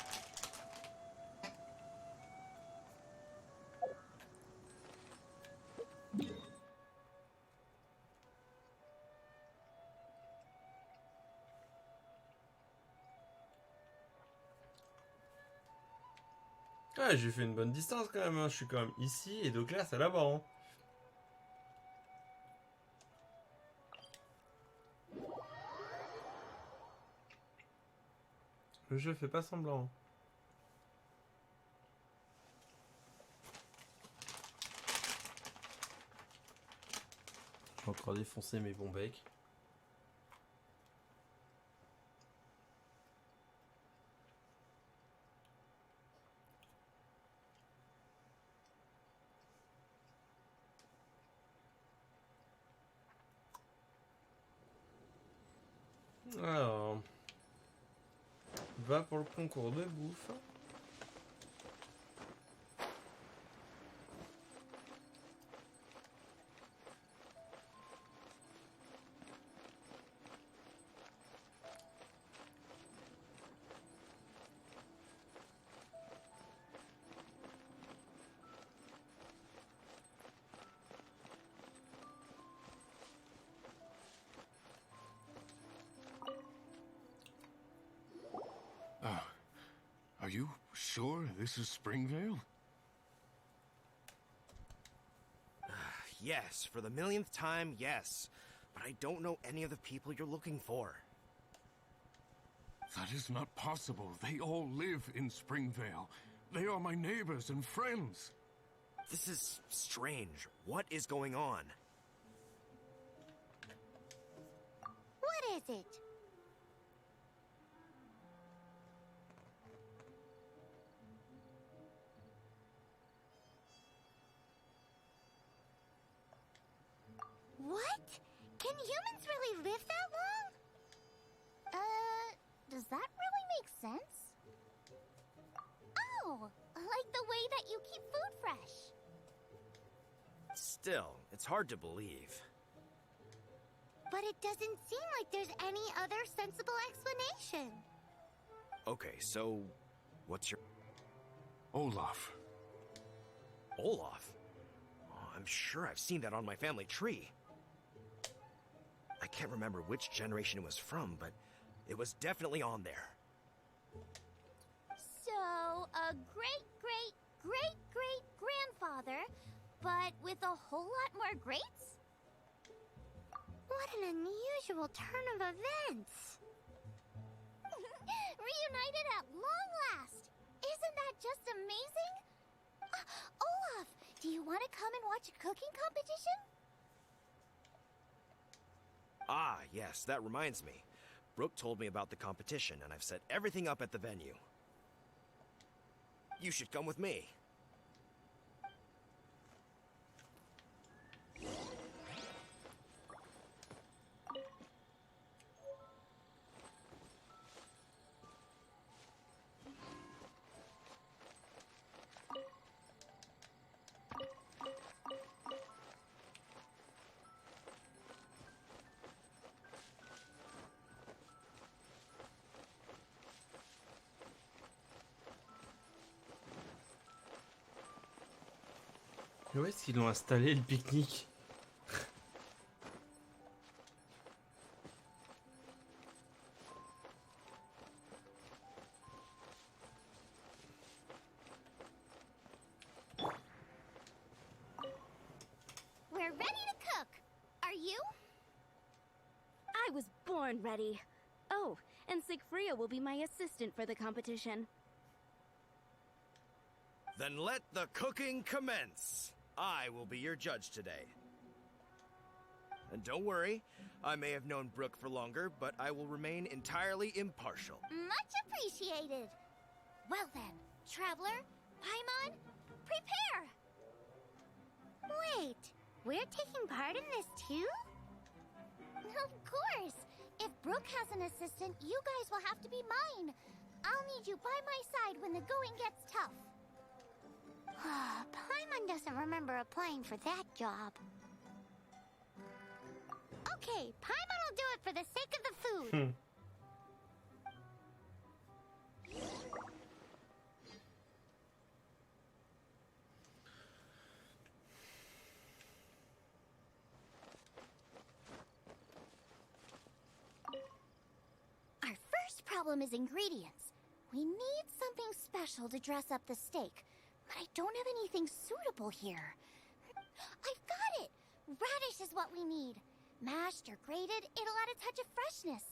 Ah, j'ai fait une bonne distance quand même, hein. Je suis quand même ici et dos clair c'est là-bas. Hein. Le jeu fait pas semblant. Je vais encore défoncer mes bons becs. Alors, va pour le concours de bouffe. Are you sure this is Springvale? Yes, for the millionth time, yes. But I don't know any of the people you're looking for. That is not possible. They all live in Springvale. They are my neighbors and friends. This is strange. What is going on? What is it? What? Can humans really live that long? Does that really make sense? Oh, like the way that you keep food fresh. Still, it's hard to believe. But it doesn't seem like there's any other sensible explanation. Okay, so what's your... Olaf. Olaf? Oh, I'm sure I've seen that on my family tree. I can't remember which generation it was from, but it was definitely on there. So, a great-great-great-great-grandfather, but with a whole lot more greats? What an unusual turn of events! Reunited at long last! Isn't that just amazing? Olaf, do you want to come and watch a cooking competition? Ah, yes, that reminds me. Brooke told me about the competition, and I've set everything up at the venue. You should come with me. Où est-ce qu'ils l'ont installé, le pique-nique? We're ready to cook. Are you? I was born ready. Oh, and Sigfria will be my assistant for the competition. Then let the cooking commence. I will be your judge today. And don't worry, I may have known Brooke for longer, but I will remain entirely impartial. Much appreciated. Well then, Traveler, Paimon, prepare! Wait, we're taking part in this too? Of course! If Brooke has an assistant, you guys will have to be mine. I'll need you by my side when the going gets tough. Paimon doesn't remember applying for that job. Okay, Paimon will do it for the sake of the food. Our first problem is ingredients. We need something special to dress up the steak, but I don't have anything suitable here. I've got it! Radish is what we need. Mashed or grated, it'll add a touch of freshness.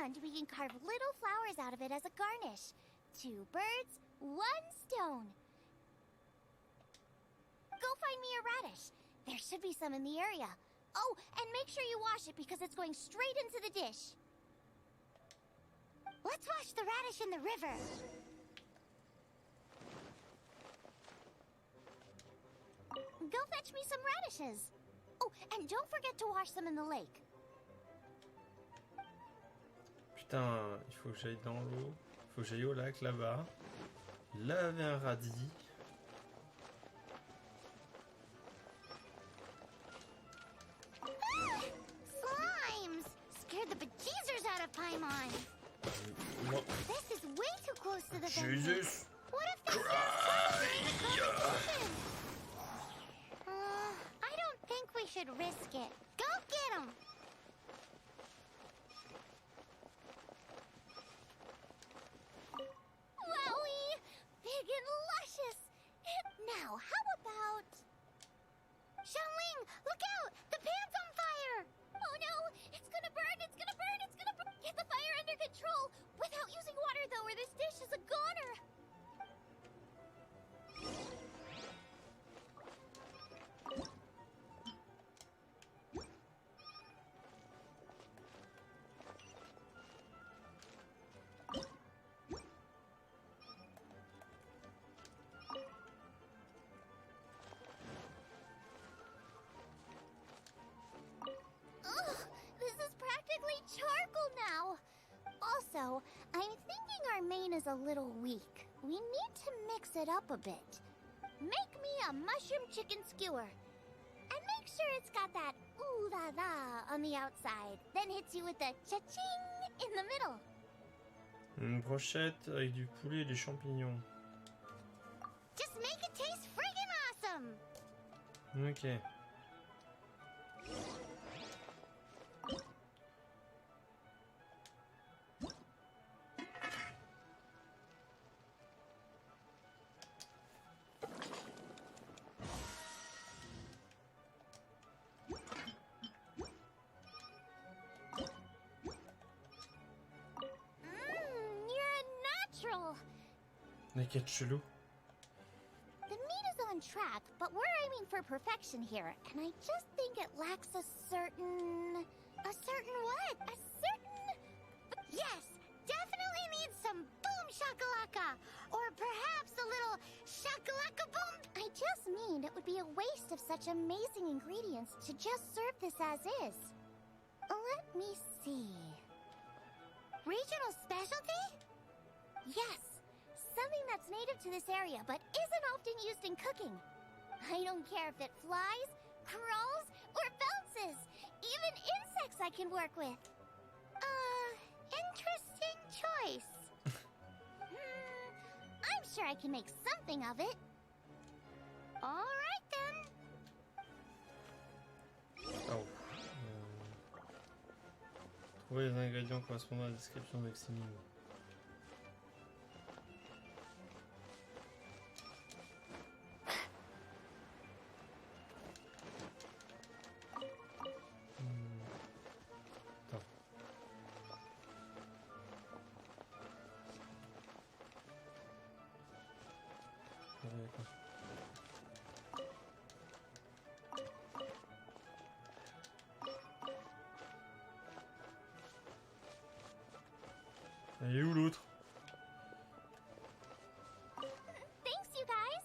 And we can carve little flowers out of it as a garnish. 2 birds, 1 stone. Go find me a radish. There should be some in the area. Oh, and make sure you wash it because it's going straight into the dish. Let's wash the radish in the river. Go fetch me some radishes. Oh, and don't forget to wash them in the lake. Putain, il faut que j'aille dans l'eau. Il faut que j'aille au lac là-bas. Laver un radis. Slimes! Scared the bejeezers out of Paimon. Moi. This is way too close to the venue. Jesus What if they Christ! I don't think we should risk it. Go get him! Wowie! Big and luscious! Now, how about... Xiangling, look out! The pan's on fire! Oh no! It's gonna burn! It's gonna burn! It's gonna burn! Get the fire under control! Without using water, though, or this dish is a goner! Ugh, this is practically charcoal now. Also, I'm thinking our main is a little weak. We need to mix it up a bit. Make me a mushroom chicken skewer. And make sure it's got that ooh la la on the outside. Then hits you with the cha-ching in the middle. Une brochette avec du poulet et des champignons. Just make it taste friggin' awesome. Ok. You're a natural. Les quêtes chelou. The meat is is on track, but we're aiming for perfection here, and I just think it lacks a certain what? A certain... Yes, definitely needs some boom shakalaka, or perhaps a little shakalaka boom. I just mean it would be a waste of such amazing ingredients to just serve this as is. Let me see. Regional specialty? Yes, something that's native to this area but isn't often used in cooking. I don't care if it flies, crawls, or bounces. Even insects I can work with. Interesting choice. I'm sure I can make something of it. All right then. Oh. Trouver les ingrédients correspondant à la description de Ximine. Et où l'autre? Thanks, you guys.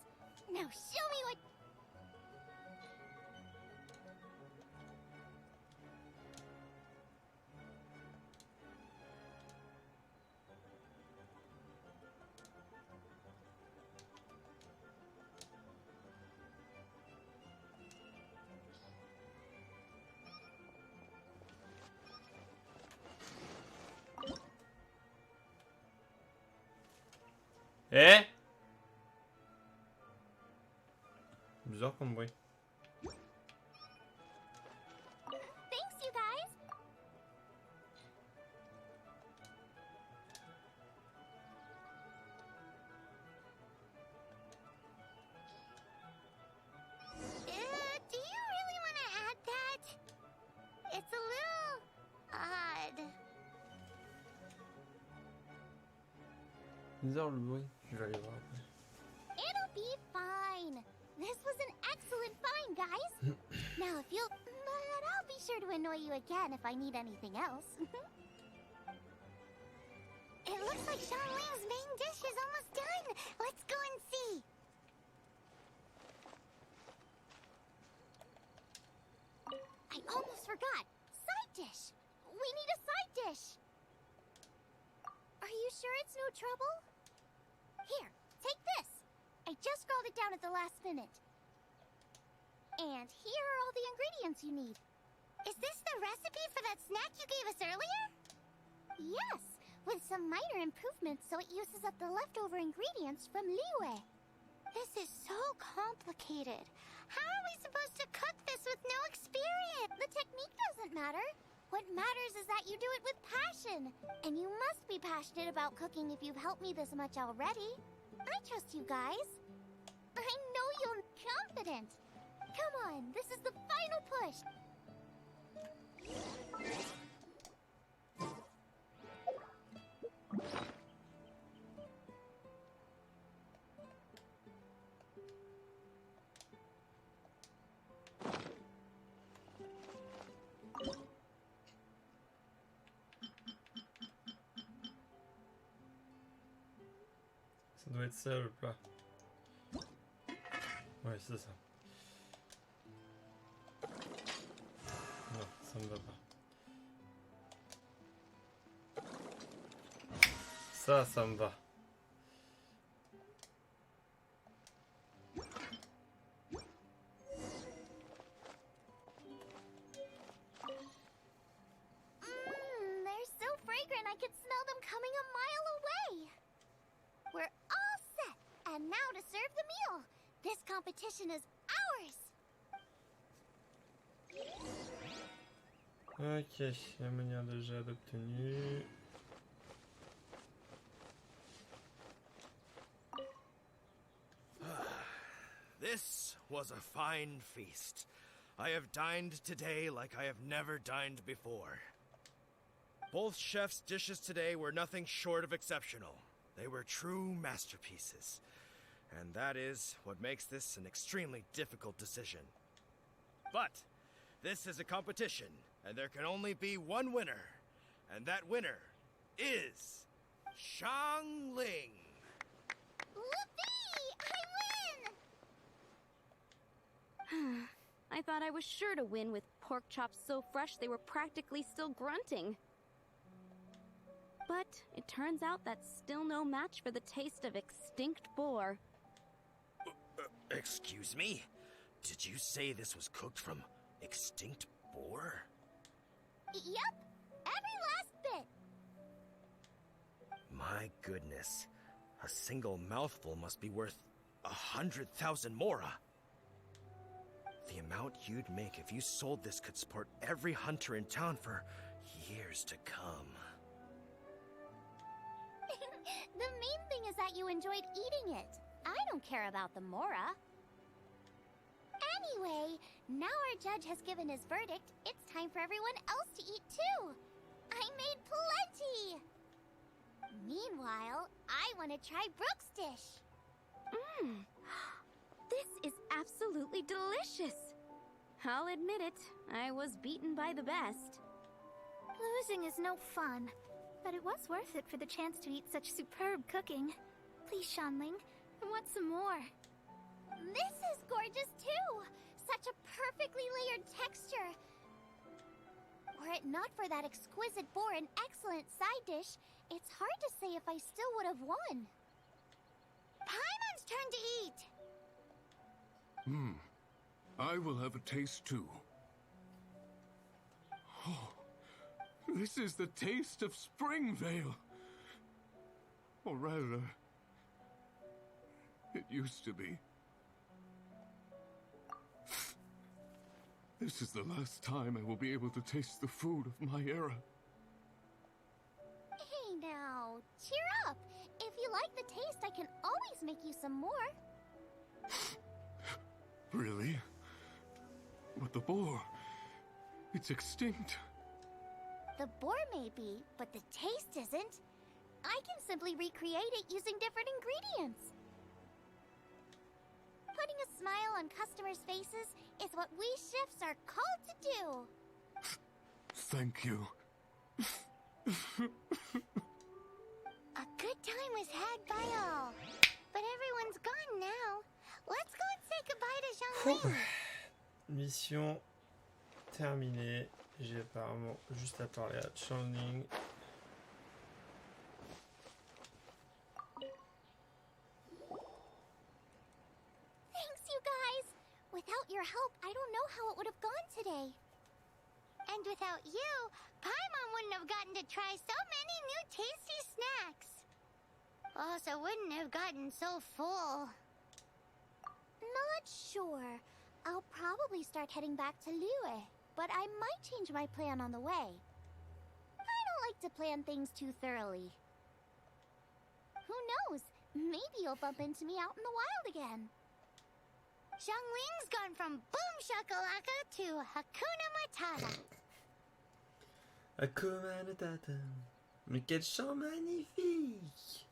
Now show me what... Eh? Bizarre comme bruit. Thanks, you guys. Do you really want to add that? It's a little odd. Bizarre le bruit. Je vais aller voir après. It'll be fine. This was an excellent find, guys. Now, if you'll... But I'll be sure to annoy you again if I need anything else. It looks like Xiangling's main dish is almost done. Let's go and see. I almost forgot. Side dish. We need a side dish. Are you sure it's no trouble? Here, take this. I just scrolled it down at the last minute. And here are all the ingredients you need. Is this the recipe for that snack you gave us earlier? Yes, with some minor improvements so it uses up the leftover ingredients from Liyue. This is so complicated. How are we supposed to cook this with no experience? The technique doesn't matter. What matters is that you do it with passion. And you must be passionate about cooking if you've helped me this much already. I trust you guys. I know you're confident. Come on, this is the final push. Ça doit être ça le plat. Ouais, c'est ça. Non, ça me va pas. Ça me va. They're so fragrant I could smell them coming a mile away. We're all set, and now to serve the meal. This competition is ours. Ok, la manière de jeu d'obtenir. This was a fine feast. I have dined today like I have never dined before. Both chefs' dishes today were nothing short of exceptional. They were true masterpieces. And that is what makes this an extremely difficult decision. But this is a competition, and there can only be one winner. And that winner is Shang Ling. Whoopee! I win! I thought I was sure to win with pork chops so fresh they were practically still grunting. But it turns out that's still no match for the taste of extinct boar. Excuse me? Did you say this was cooked from extinct boar? Yep, every last bit. My goodness. A single mouthful must be worth 100,000 mora. The amount you'd make if you sold this could support every hunter in town for years to come. The main thing is that you enjoyed eating it. I don't care about the mora. Anyway, now our judge has given his verdict. It's time for everyone else to eat too. I made plenty. Meanwhile, I want to try Brooke's dish. This is absolutely delicious. I'll admit it, I was beaten by the best. Losing is no fun, but it was worth it for the chance to eat such superb cooking. Please, Shanling, I want some more. This is gorgeous too! Such a perfectly layered texture. Were it not for that exquisite boar and excellent side dish, it's hard to say if I still would have won. Paimon's turn to eat! I will have a taste too. Oh, this is the taste of Springvale. Or rather, it used to be. This is the last time I will be able to taste the food of my era. Hey now, cheer up! If you like the taste, I can always make you some more. Really? But the boar, it's extinct. The boar may be, but the taste isn't. I can simply recreate it using different ingredients. Putting a smile on customers' faces is what we chefs are called to do. Thank you. A good time was had by all, but everyone's gone now. Let's go and say goodbye to Xiangling. Mission terminée. J'ai apparemment juste à parler à Xiangling. Thanks, you guys. Without your help, I don't know how it would have gone today. And without you, Paimon wouldn't have gotten to try so many new tasty snacks. Also wouldn't have gotten so full. Not sure. I'll probably start heading back to Liyue, but I might change my plan on the way. I don't like to plan things too thoroughly. Who knows? Maybe you'll bump into me out in the wild again. Xiangling's gone from boom shakalaka to Hakuna Matata. Hakuna Matata. Mais quel chant magnifique!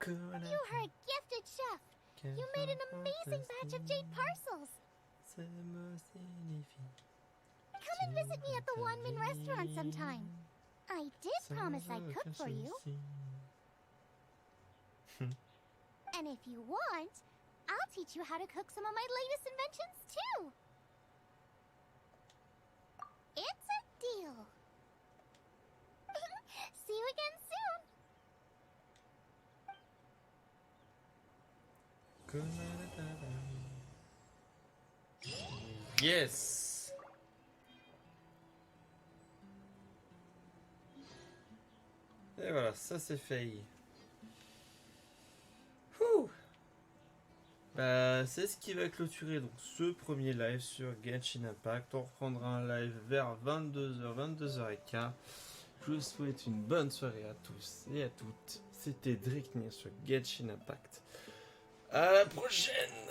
Hakuna You are a gifted chef. You made an amazing batch of jade parcels. C'est le mot signifie. Come and visit me at the Wanmin restaurant sometime. I did promise I'd cook for you. And if you want, I'll teach you how to cook some of my latest inventions too. It's a deal. See you again soon. Yes! Et voilà, ça c'est fait. Ouh. Bah, c'est ce qui va clôturer donc ce premier live sur Genshin Impact. On reprendra un live vers 22h, 22h15. Je vous souhaite une bonne soirée à tous et à toutes. C'était Dricknir sur Genshin Impact. À la prochaine!